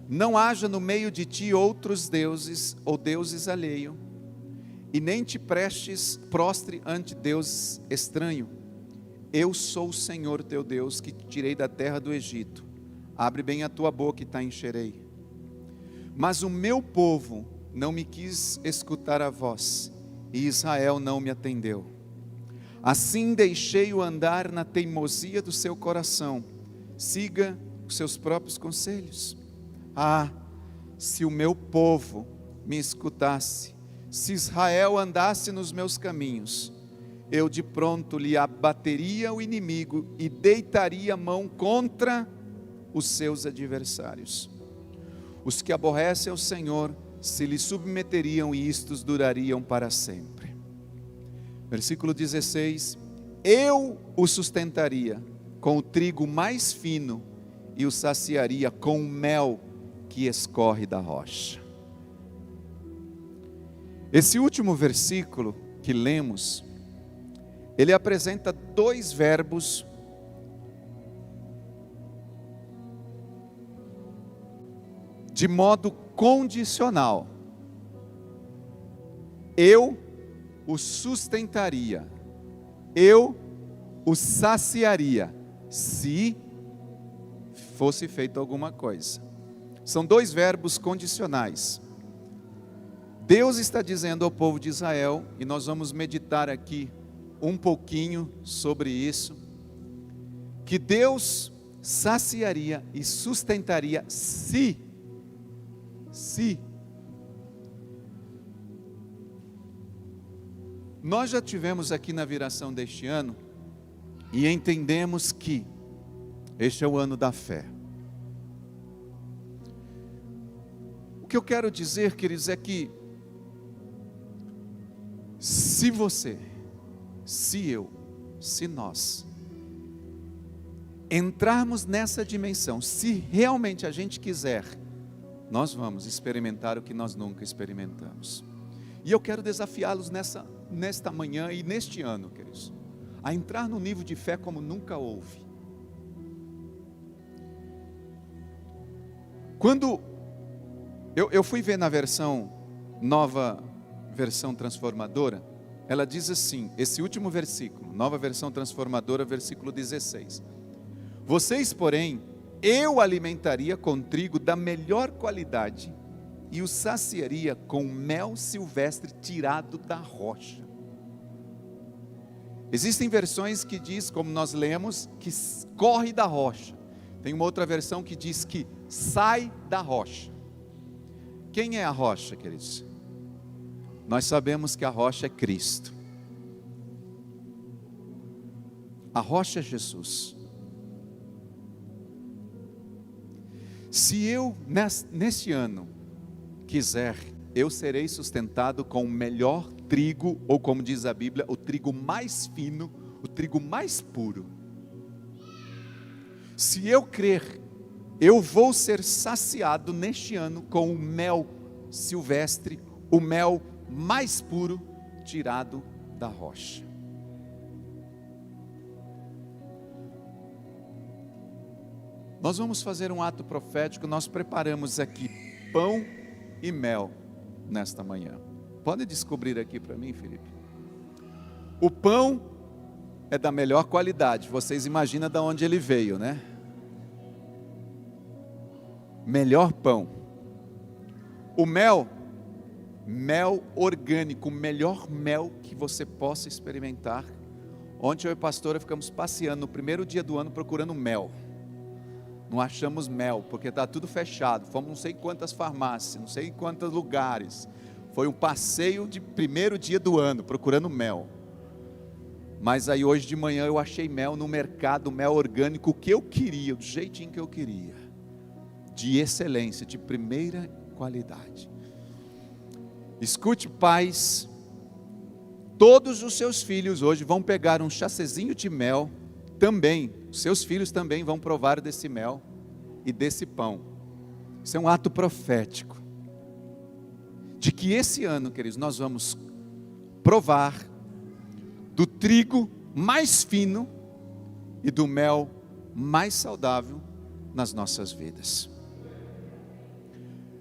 não haja no meio de ti outros deuses ou deuses alheio, e nem te prostre ante Deus estranho. Eu sou o Senhor teu Deus, que te tirei da terra do Egito. Abre bem a tua boca e te encherei. Mas o meu povo não me quis escutar a voz, e Israel não me atendeu. Assim deixei-o andar na teimosia do seu coração, siga os seus próprios conselhos. Ah, se o meu povo me escutasse, se Israel andasse nos meus caminhos, eu de pronto lhe abateria o inimigo e deitaria a mão contra os seus adversários. Os que aborrecem ao Senhor se lhe submeteriam, e istos durariam para sempre. Versículo 16: eu o sustentaria com o trigo mais fino e o saciaria com o mel que escorre da rocha. Esse último versículo que lemos, ele apresenta dois verbos de modo condicional. Eu o sustentaria, eu o saciaria, se fosse feito alguma coisa. São dois verbos condicionais. Deus está dizendo ao povo de Israel, e nós vamos meditar aqui um pouquinho sobre isso, que Deus saciaria e sustentaria se nós já tivemos aqui na viração deste ano e entendemos que este é o ano da fé. O que eu quero dizer, queridos, é que se você, se eu, se nós entrarmos nessa dimensão, se realmente a gente quiser, nós vamos experimentar o que nós nunca experimentamos. E eu quero desafiá-los nesta manhã e neste ano, queridos, a entrar no nível de fé como nunca houve. Quando eu fui ver na nova versão transformadora, ela diz assim, esse último versículo, nova versão transformadora, versículo 16. Vocês, porém, eu alimentaria com trigo da melhor qualidade e o saciaria com mel silvestre tirado da rocha. Existem versões que diz, como nós lemos, que corre da rocha. Tem uma outra versão que diz que sai da rocha. Quem é a rocha, queridos? Nós sabemos que a rocha é Cristo. A rocha é Jesus. Se eu, neste ano, quiser, eu serei sustentado com o melhor trigo, ou como diz a Bíblia, o trigo mais fino, o trigo mais puro. Se eu crer, eu vou ser saciado neste ano com o mel silvestre, o mel mais puro, tirado da rocha. Nós vamos fazer um ato profético, nós preparamos aqui pão e mel nesta manhã. Pode descobrir aqui para mim, Felipe? O pão é da melhor qualidade, vocês imaginam de onde ele veio, né? Melhor pão. O mel orgânico, o melhor mel que você possa experimentar. Ontem eu e a pastora ficamos passeando no primeiro dia do ano procurando mel. Não achamos mel, porque está tudo fechado. Fomos não sei quantas farmácias, não sei quantos lugares. Foi um passeio de primeiro dia do ano, procurando mel. Mas aí hoje de manhã eu achei mel no mercado, mel orgânico, o que eu queria, do jeitinho que eu queria. De excelência, de primeira qualidade. Escute, pais, todos os seus filhos hoje vão pegar um chacezinho de mel, também, seus filhos também vão provar desse mel e desse pão. Isso é um ato profético, de que esse ano, queridos, nós vamos provar do trigo mais fino e do mel mais saudável nas nossas vidas.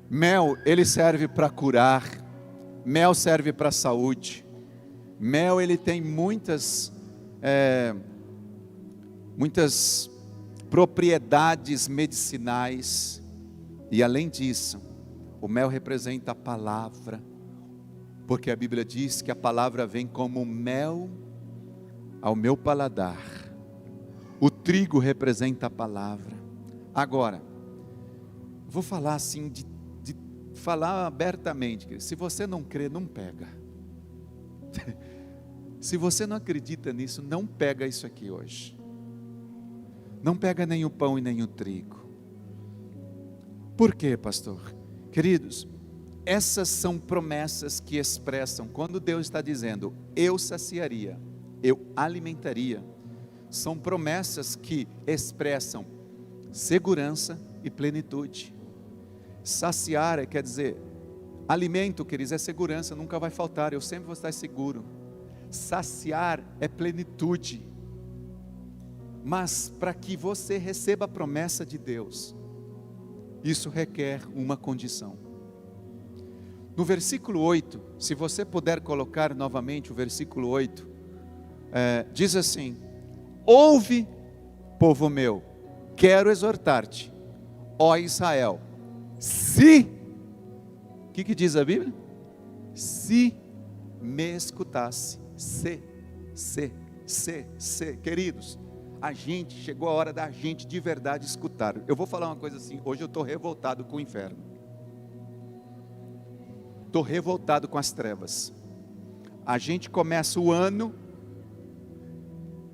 Mel, ele serve para curar, mel serve para a saúde, mel ele tem muitas propriedades medicinais, e além disso, o mel representa a palavra, porque a Bíblia diz que a palavra vem como mel ao meu paladar. O trigo representa a palavra. Agora, vou falar assim, de falar abertamente, se você não crê, não pega. Se você não acredita nisso, não pega isso aqui hoje. Não pega nem o pão e nem o trigo. Por quê, pastor? Queridos, essas são promessas que expressam, quando Deus está dizendo, eu saciaria, eu alimentaria, são promessas que expressam segurança e plenitude. Saciar quer dizer, alimento, queridos, é segurança, nunca vai faltar, eu sempre vou estar seguro. Saciar é plenitude. Mas para que você receba a promessa de Deus, isso requer uma condição. No versículo 8, se você puder colocar novamente o versículo 8, diz assim: ouve, povo meu, quero exortar-te, ó Israel, o que diz a Bíblia? Se me escutasse, queridos, Chegou a hora da gente de verdade escutar. Eu vou falar uma coisa assim, hoje eu estou revoltado com o inferno. Estou revoltado com as trevas. A gente começa o ano,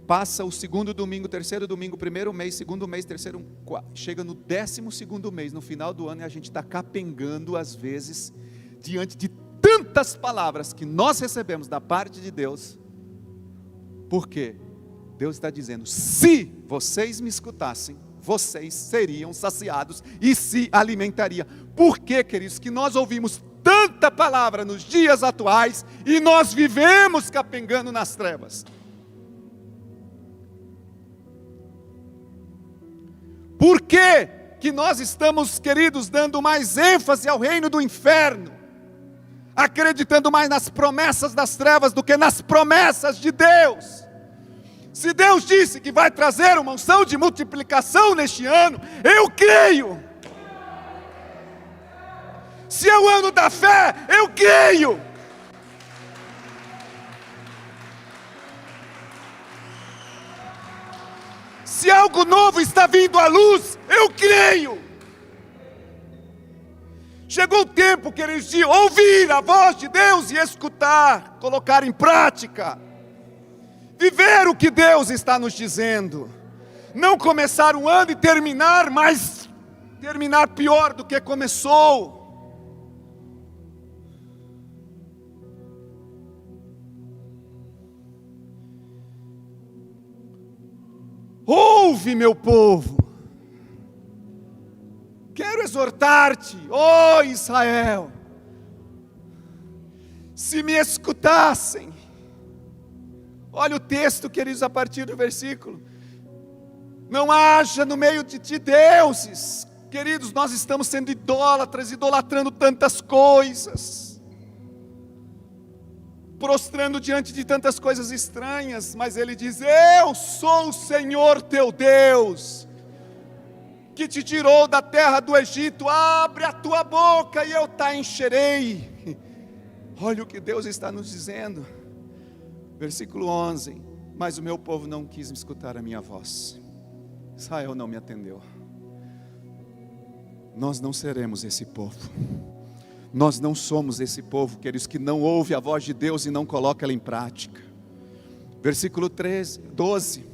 passa o segundo domingo, terceiro domingo, primeiro mês, segundo mês, terceiro, chega no 12º mês, no final do ano, e a gente está capengando às vezes, diante de tantas palavras que nós recebemos da parte de Deus. Por quê? Deus está dizendo, se vocês me escutassem, vocês seriam saciados e se alimentariam. Por quê, queridos, que nós ouvimos tanta palavra nos dias atuais e nós vivemos capengando nas trevas? Por que que nós estamos, queridos, dando mais ênfase ao reino do inferno, acreditando mais nas promessas das trevas do que nas promessas de Deus? Se Deus disse que vai trazer uma unção de multiplicação neste ano, eu creio. Se é o ano da fé, eu creio. Se algo novo está vindo à luz, eu creio. Chegou o tempo, queridos, de ouvir a voz de Deus e escutar, colocar em prática. Viver o que Deus está nos dizendo. Não começar um ano e terminar, mas terminar pior do que começou. Ouve, meu povo. Quero exortar-te, ó Israel. Se me escutassem. Olha o texto, queridos, a partir do versículo. Não haja no meio de ti deuses. Queridos, nós estamos sendo idólatras, idolatrando tantas coisas, prostrando diante de tantas coisas estranhas. Mas ele diz, eu sou o Senhor teu Deus, que te tirou da terra do Egito. Abre a tua boca e eu te encherei. Olha o que Deus está nos dizendo. Versículo 11, mas o meu povo não quis escutar a minha voz. Israel não me atendeu. Nós não seremos esse povo. Nós não somos esse povo, queridos, que não ouve a voz de Deus e não coloca ela em prática. Versículo 12,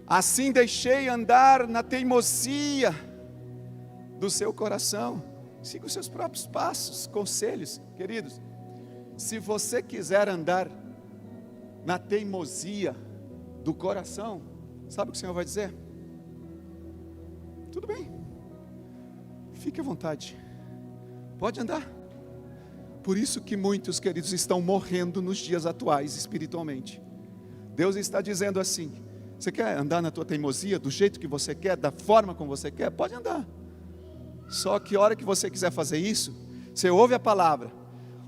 assim deixei andar na teimosia do seu coração. Siga os seus próprios passos, conselhos. Queridos, se você quiser andar na teimosia do coração, sabe o que o Senhor vai dizer? Tudo bem, fique à vontade, pode andar. Por isso que muitos, queridos, estão morrendo nos dias atuais espiritualmente. Deus está dizendo assim, você quer andar na tua teimosia, do jeito que você quer, da forma como você quer, pode andar. Só que a hora que você quiser fazer isso, você ouve a palavra,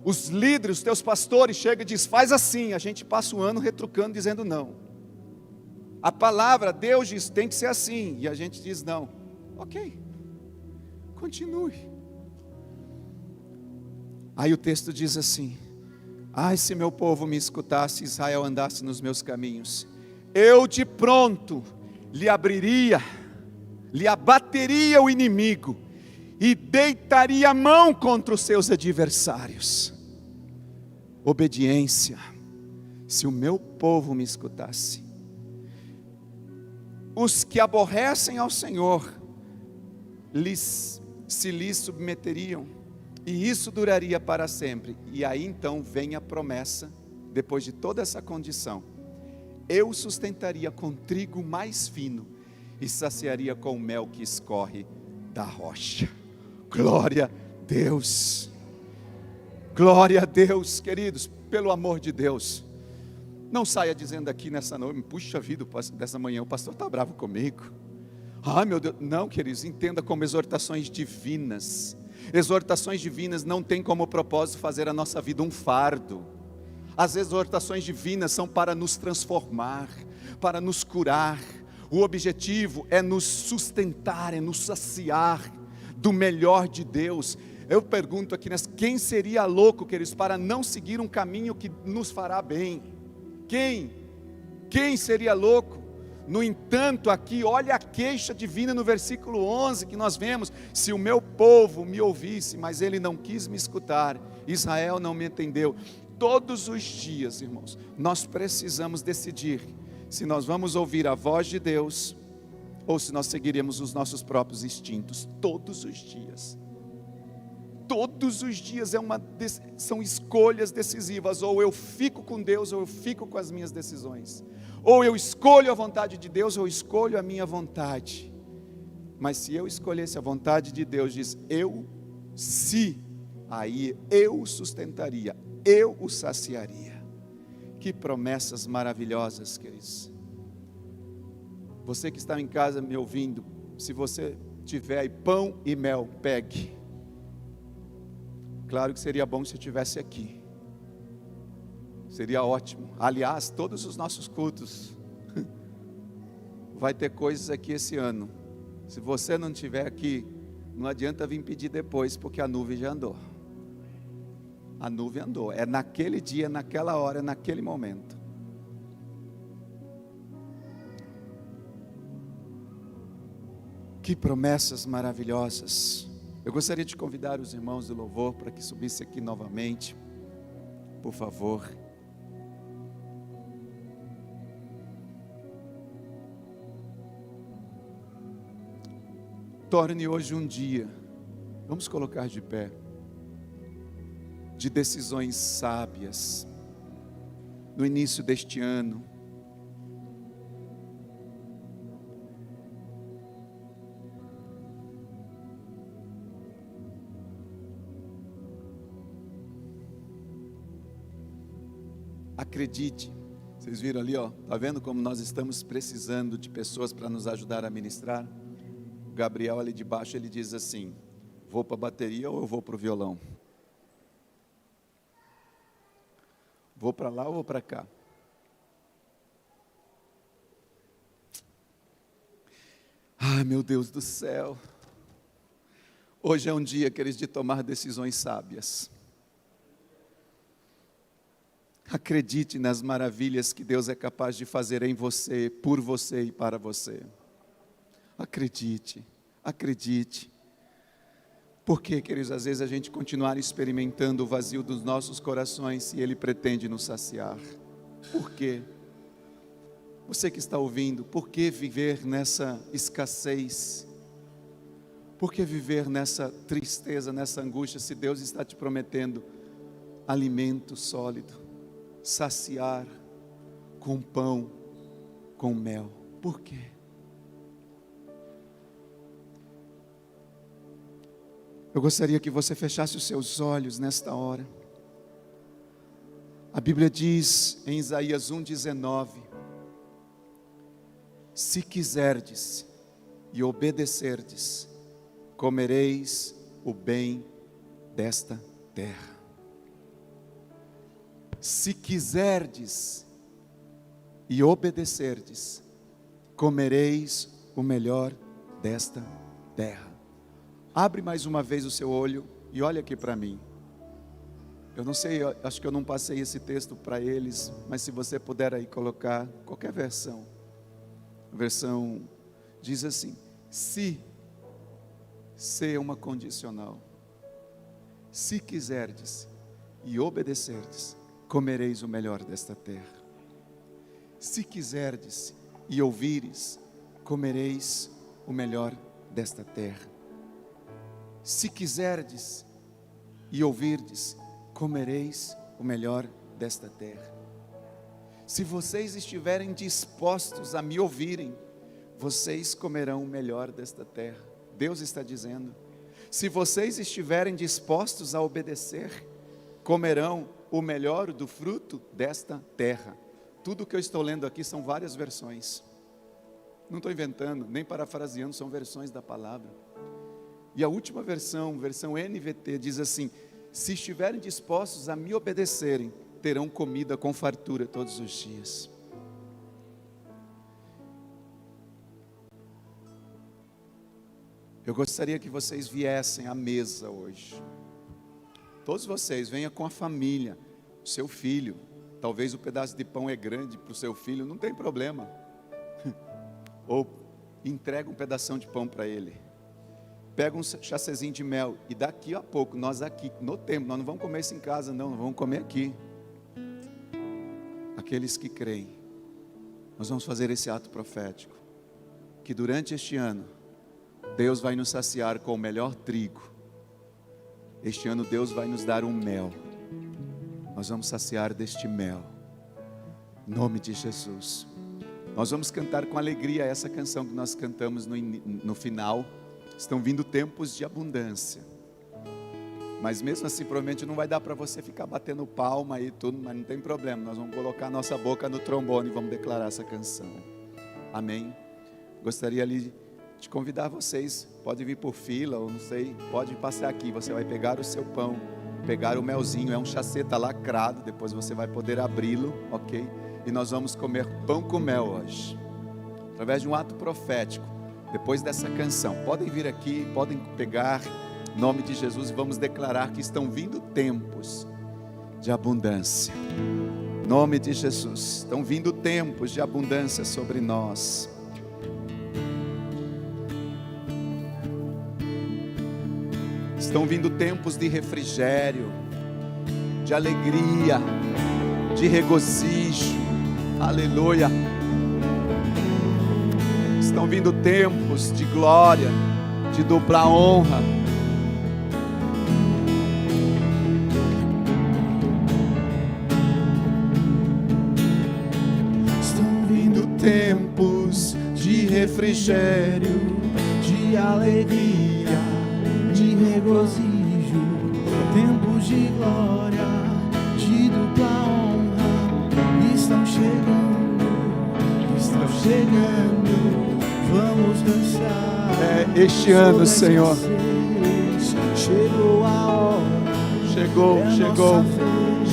os líderes, os teus pastores chegam e dizem, faz assim, a gente passa o ano retrucando, dizendo não. A palavra, Deus diz, tem que ser assim, e a gente diz não. Ok, continue. Aí o texto diz assim, ai, se meu povo me escutasse, Israel andasse nos meus caminhos, eu de pronto lhe abriria, lhe abateria o inimigo, e deitaria a mão contra os seus adversários. Obediência. Se o meu povo me escutasse. Os que aborrecem ao Senhor se lhes submeteriam, e isso duraria para sempre. E aí então vem a promessa, depois de toda essa condição, eu sustentaria com trigo mais fino, e saciaria com o mel que escorre da rocha. Glória a Deus. Glória a Deus, queridos, pelo amor de Deus. Não saia dizendo aqui nessa noite, puxa vida, dessa manhã o pastor está bravo comigo. Ai meu Deus, não, queridos, entenda como exortações divinas. Exortações divinas não têm como propósito fazer a nossa vida um fardo. As exortações divinas são para nos transformar, para nos curar. O objetivo é nos sustentar, é nos saciar do melhor de Deus. Eu pergunto aqui, quem seria louco, queridos, para não seguir um caminho que nos fará bem? Quem seria louco? No entanto, aqui, olha a queixa divina no versículo 11 que nós vemos: se o meu povo me ouvisse, mas ele não quis me escutar, Israel não me entendeu. Todos os dias, irmãos, nós precisamos decidir se nós vamos ouvir a voz de Deus ou se nós seguiremos os nossos próprios instintos. Todos os dias. Todos os dias são escolhas decisivas: ou eu fico com Deus ou eu fico com as minhas decisões. Ou eu escolho a vontade de Deus, ou eu escolho a minha vontade. Mas se eu escolhesse a vontade de Deus, diz, aí eu o sustentaria, eu o saciaria. Que promessas maravilhosas, queridos. Você que está em casa me ouvindo, se você tiver aí pão e mel, pegue. Claro que seria bom se eu estivesse aqui. Seria ótimo. Aliás, todos os nossos cultos vai ter coisas aqui esse ano. Se você não estiver aqui, não adianta vir pedir depois, porque a nuvem já andou. A nuvem andou. É naquele dia, naquela hora, naquele momento. Que promessas maravilhosas. Eu gostaria de convidar os irmãos do louvor para que subisse aqui novamente, por favor. Torne hoje um dia, vamos colocar de pé, de decisões sábias, no início deste ano. Acredite, vocês viram ali, está vendo como nós estamos precisando de pessoas para nos ajudar a ministrar? Gabriel ali de baixo, ele diz assim: vou para a bateria ou eu vou para o violão? Vou para lá ou vou para cá? Ah, meu Deus do céu. Hoje é um dia, queridos, de tomar decisões sábias. Acredite nas maravilhas que Deus é capaz de fazer em você, por você e para você. Acredite, acredite. Porque, queridos, às vezes a gente continuar experimentando o vazio dos nossos corações se Ele pretende nos saciar. Por quê? Você que está ouvindo, por que viver nessa escassez? Por que viver nessa tristeza, nessa angústia, se Deus está te prometendo alimento sólido, saciar com pão, com mel? Por quê? Eu gostaria que você fechasse os seus olhos nesta hora. A Bíblia diz em Isaías 1,19: se quiserdes e obedecerdes, comereis o bem desta terra. Se quiserdes e obedecerdes, comereis o melhor desta terra. Abre mais uma vez o seu olho e olha aqui para mim. Eu não sei, acho que eu não passei esse texto para eles, mas se você puder aí colocar qualquer versão. A versão diz assim: se é uma condicional. Se quiserdes e obedecerdes, comereis o melhor desta terra. Se quiserdes e ouvires, comereis o melhor desta terra. Se quiserdes e ouvirdes, comereis o melhor desta terra. Se vocês estiverem dispostos a me ouvirem, vocês comerão o melhor desta terra. Deus está dizendo: se vocês estiverem dispostos a obedecer, comerão o melhor do fruto desta terra. Tudo que eu estou lendo aqui são várias versões. Não estou inventando, nem parafraseando, são versões da palavra. E a última versão, versão NVT, diz assim: se estiverem dispostos a me obedecerem, terão comida com fartura todos os dias. Eu gostaria que vocês viessem à mesa hoje. Todos vocês, venham com a família, o seu filho. Talvez o pedaço de pão é grande para o seu filho, não tem problema. ou entrega um pedação de pão para ele. Pega um chacezinho de mel e daqui a pouco, nós aqui no templo, nós não vamos comer isso em casa não, nós vamos comer aqui. Aqueles que creem, nós vamos fazer esse ato profético, que durante este ano, Deus vai nos saciar com o melhor trigo. Este ano Deus vai nos dar um mel, nós vamos saciar deste mel, em nome de Jesus. Nós vamos cantar com alegria essa canção que nós cantamos no final. Estão vindo tempos de abundância, mas mesmo assim provavelmente não vai dar para você ficar batendo palma e tudo, mas não tem problema, nós vamos colocar nossa boca no trombone e vamos declarar essa canção, amém? Gostaria ali de convidar vocês, pode vir por fila ou não sei, pode passar aqui, você vai pegar o seu pão, pegar o melzinho, é um chaceta lacrado, depois você vai poder abri-lo, ok? E nós vamos comer pão com mel hoje, através de um ato profético. Depois dessa canção, podem vir aqui, podem pegar, em nome de Jesus, e vamos declarar que estão vindo tempos de abundância, em nome de Jesus, estão vindo tempos de abundância sobre nós. Estão vindo tempos de refrigério, de alegria, de regozijo, aleluia. Estão vindo tempos de glória, de dupla honra. Estão vindo tempos de refrigério, de alegria, de regozijo, tempos de glória, de dupla honra. Estão chegando, estão chegando. Vamos dançar. Este ano, Senhor. Chegou a hora.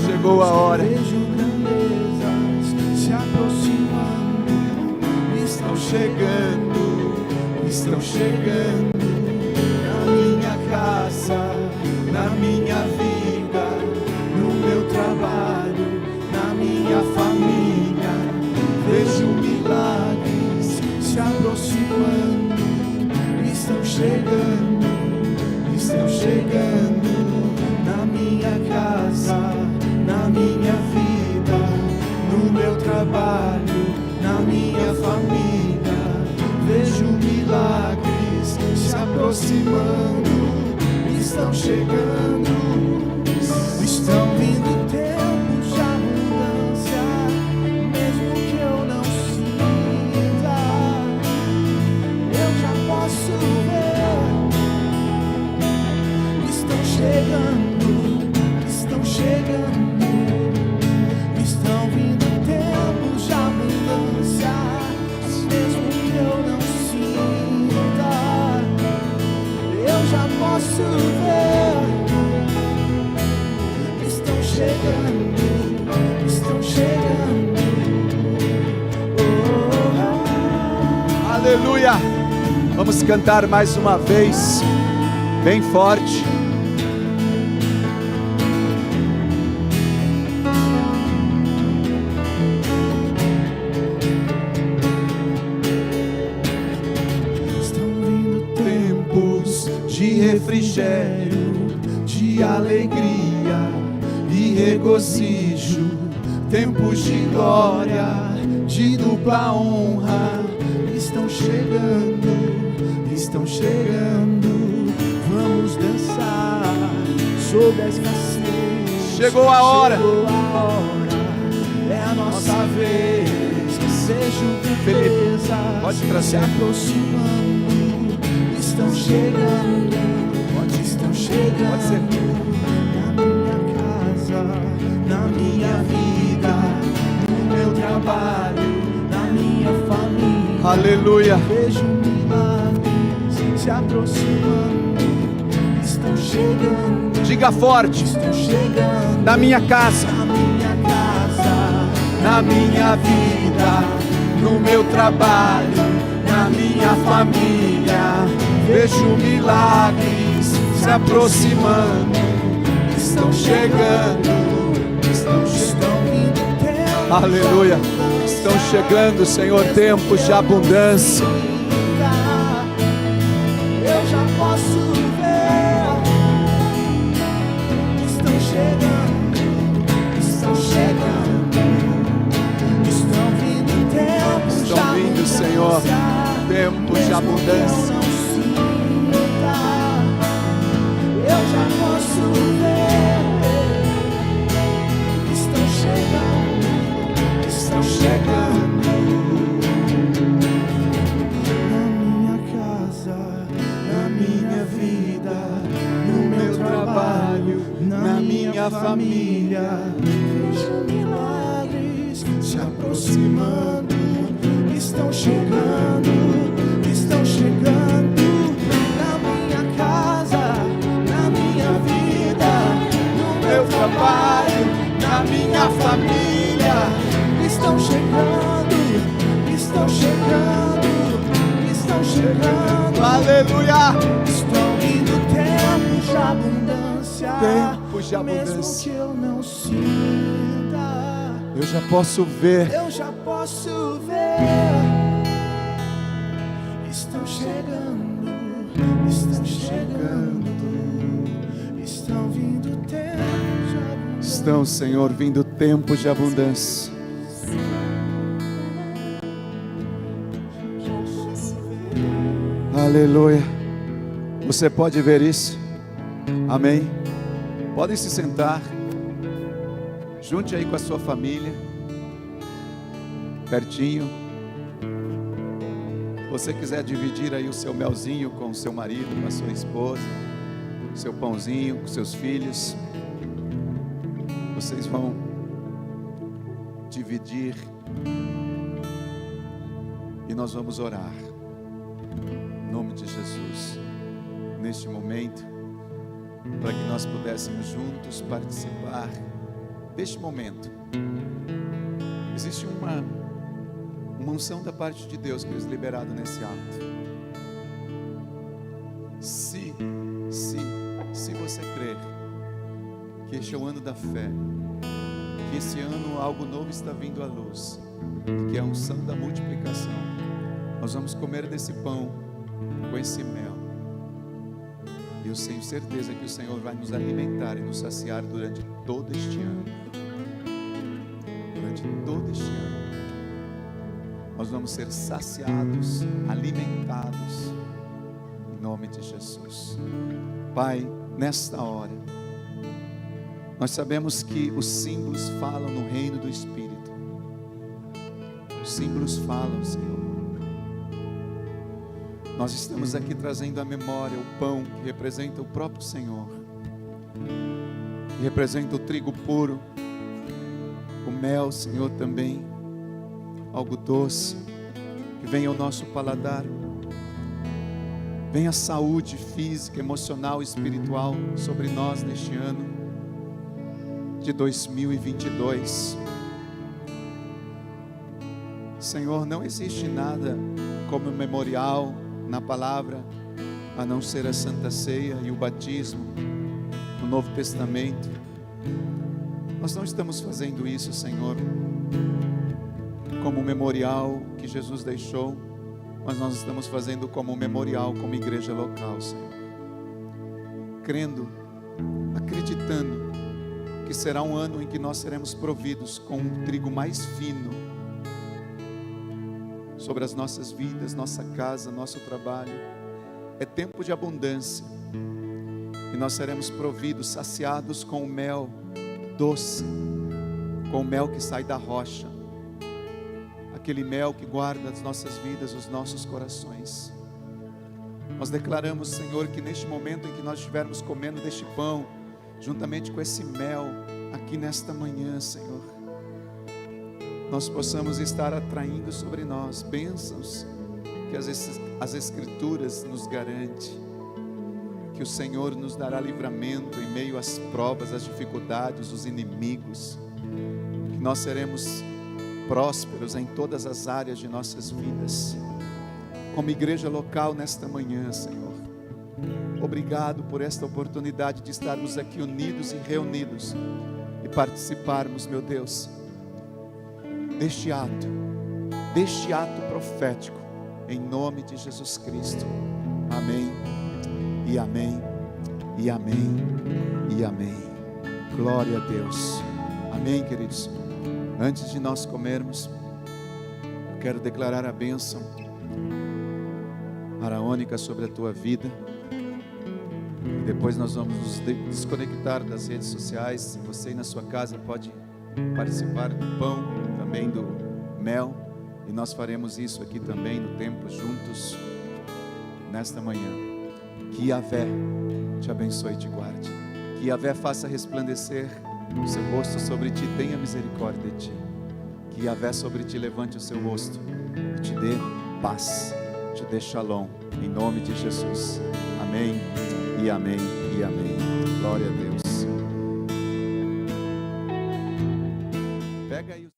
Chegou a hora. Vejo grandezas se aproximando. Estão chegando. Na minha casa, na minha vida, no meu trabalho, na minha família. Vejo milagres se aproximando, estão chegando na minha casa, na minha vida, no meu trabalho, na minha família. Vejo milagres se aproximando, estão chegando, estão vindo tempos de abundância, mesmo que eu não sinta. Eu já posso ver, estão chegando, estão vindo tempos de abundância, mesmo que eu não sinta. Eu já posso ver, estão chegando. Oh, aleluia! Vamos cantar mais uma vez, bem forte. Estão vindo tempos de refrigério, de alegria e regozijo, tempos de glória, de dupla honra. Estão chegando, vamos dançar sobre a escassez. Chegou a hora, é a nossa vez. Vejo beleza se aproximando, estão chegando, pode ser. Na minha casa, na minha vida, no meu trabalho, na minha família. Aleluia. Vejo milagres se aproximando, estão chegando. Diga forte. Estão chegando. Na minha casa, na minha vida, no meu trabalho, na minha família. Vejo milagres se aproximando, estão chegando, estão vindo tempos Aleluia. Estão chegando, Senhor, tempos de abundância. Eu já posso ver. Estão chegando, estão chegando. Estão vindo tempos de abundância. Estão vindo, Senhor, tempos de abundância. Eu já posso ver. Estão chegando, estão chegando. Na minha casa, na minha vida, no meu trabalho, na minha família, vejo milagres se aproximando. Estão chegando, estão chegando. Na minha casa, na minha vida, no meu trabalho, na minha família, estão chegando, estão chegando, estão chegando. Aleluia. Estão vindo tempos de abundância, Tempos de abundância. mesmo que eu não sinta, Eu já posso ver. eu já posso ver. Estão chegando, estão chegando, estão vindo tempos de abundância. Estão, Senhor, vindo tempos de abundância. Aleluia. Você pode ver isso? Amém. Podem se sentar. Junte aí com a sua família. Pertinho. Se você quiser dividir aí o seu melzinho com o seu marido, com a sua esposa, seu pãozinho com seus filhos, vocês vão dividir e nós vamos orar em nome de Jesus neste momento, para que nós pudéssemos juntos participar deste momento. Existe uma unção da parte de Deus que é liberada nesse ato. Se você crer que este é o ano da fé, que esse ano algo novo está vindo à luz, que é a unção da multiplicação, nós vamos comer desse pão com esse mel, e eu tenho certeza que o Senhor vai nos alimentar e nos saciar durante todo este ano. Durante todo este ano nós vamos ser saciados, alimentados, em nome de Jesus. Pai, nesta hora nós sabemos que os símbolos falam no reino do Espírito. Os símbolos falam, Senhor. Nós estamos aqui trazendo à memória o pão que representa o próprio Senhor, que representa o trigo puro, o mel, Senhor, também, algo doce, que venha ao nosso paladar. Venha saúde física, emocional e espiritual sobre nós neste ano de 2022. Senhor, não existe nada como memorial na palavra, a não ser a Santa Ceia e o batismo no Novo Testamento. Nós não estamos fazendo isso, Senhor, como memorial que Jesus deixou, mas nós estamos fazendo como memorial, como igreja local, Senhor. Crendo, acreditando que será um ano em que nós seremos providos com um trigo mais fino sobre as nossas vidas, nossa casa, nosso trabalho. É tempo de abundância, e nós seremos providos, saciados com o mel doce, com o mel que sai da rocha, aquele mel que guarda as nossas vidas, os nossos corações. Nós declaramos, Senhor, que neste momento em que nós estivermos comendo deste pão, juntamente com esse mel, aqui nesta manhã, Senhor, nós possamos estar atraindo sobre nós bênçãos que as Escrituras nos garantem, que o Senhor nos dará livramento em meio às provas, às dificuldades, os inimigos, que nós seremos prósperos em todas as áreas de nossas vidas, como igreja local nesta manhã, Senhor. Obrigado por esta oportunidade de estarmos aqui unidos e reunidos e participarmos, meu Deus, deste ato profético, em nome de Jesus Cristo. Amém, e amém, e amém, e amém. Glória a Deus. Amém, queridos. Antes de nós comermos, eu quero declarar a bênção faraônica sobre a tua vida. E depois nós vamos nos desconectar das redes sociais. Você aí na sua casa pode participar do pão, também do mel. E nós faremos isso aqui também no templo juntos, nesta manhã. Que Yahvé te abençoe e te guarde. Que Yahvé faça resplandecer o seu rosto sobre ti, tenha misericórdia de ti. Que Yahvé sobre ti levante o seu rosto e te dê paz, te dê shalom, em nome de Jesus. Amém, e amém, e amém. Glória a Deus. Pega aí o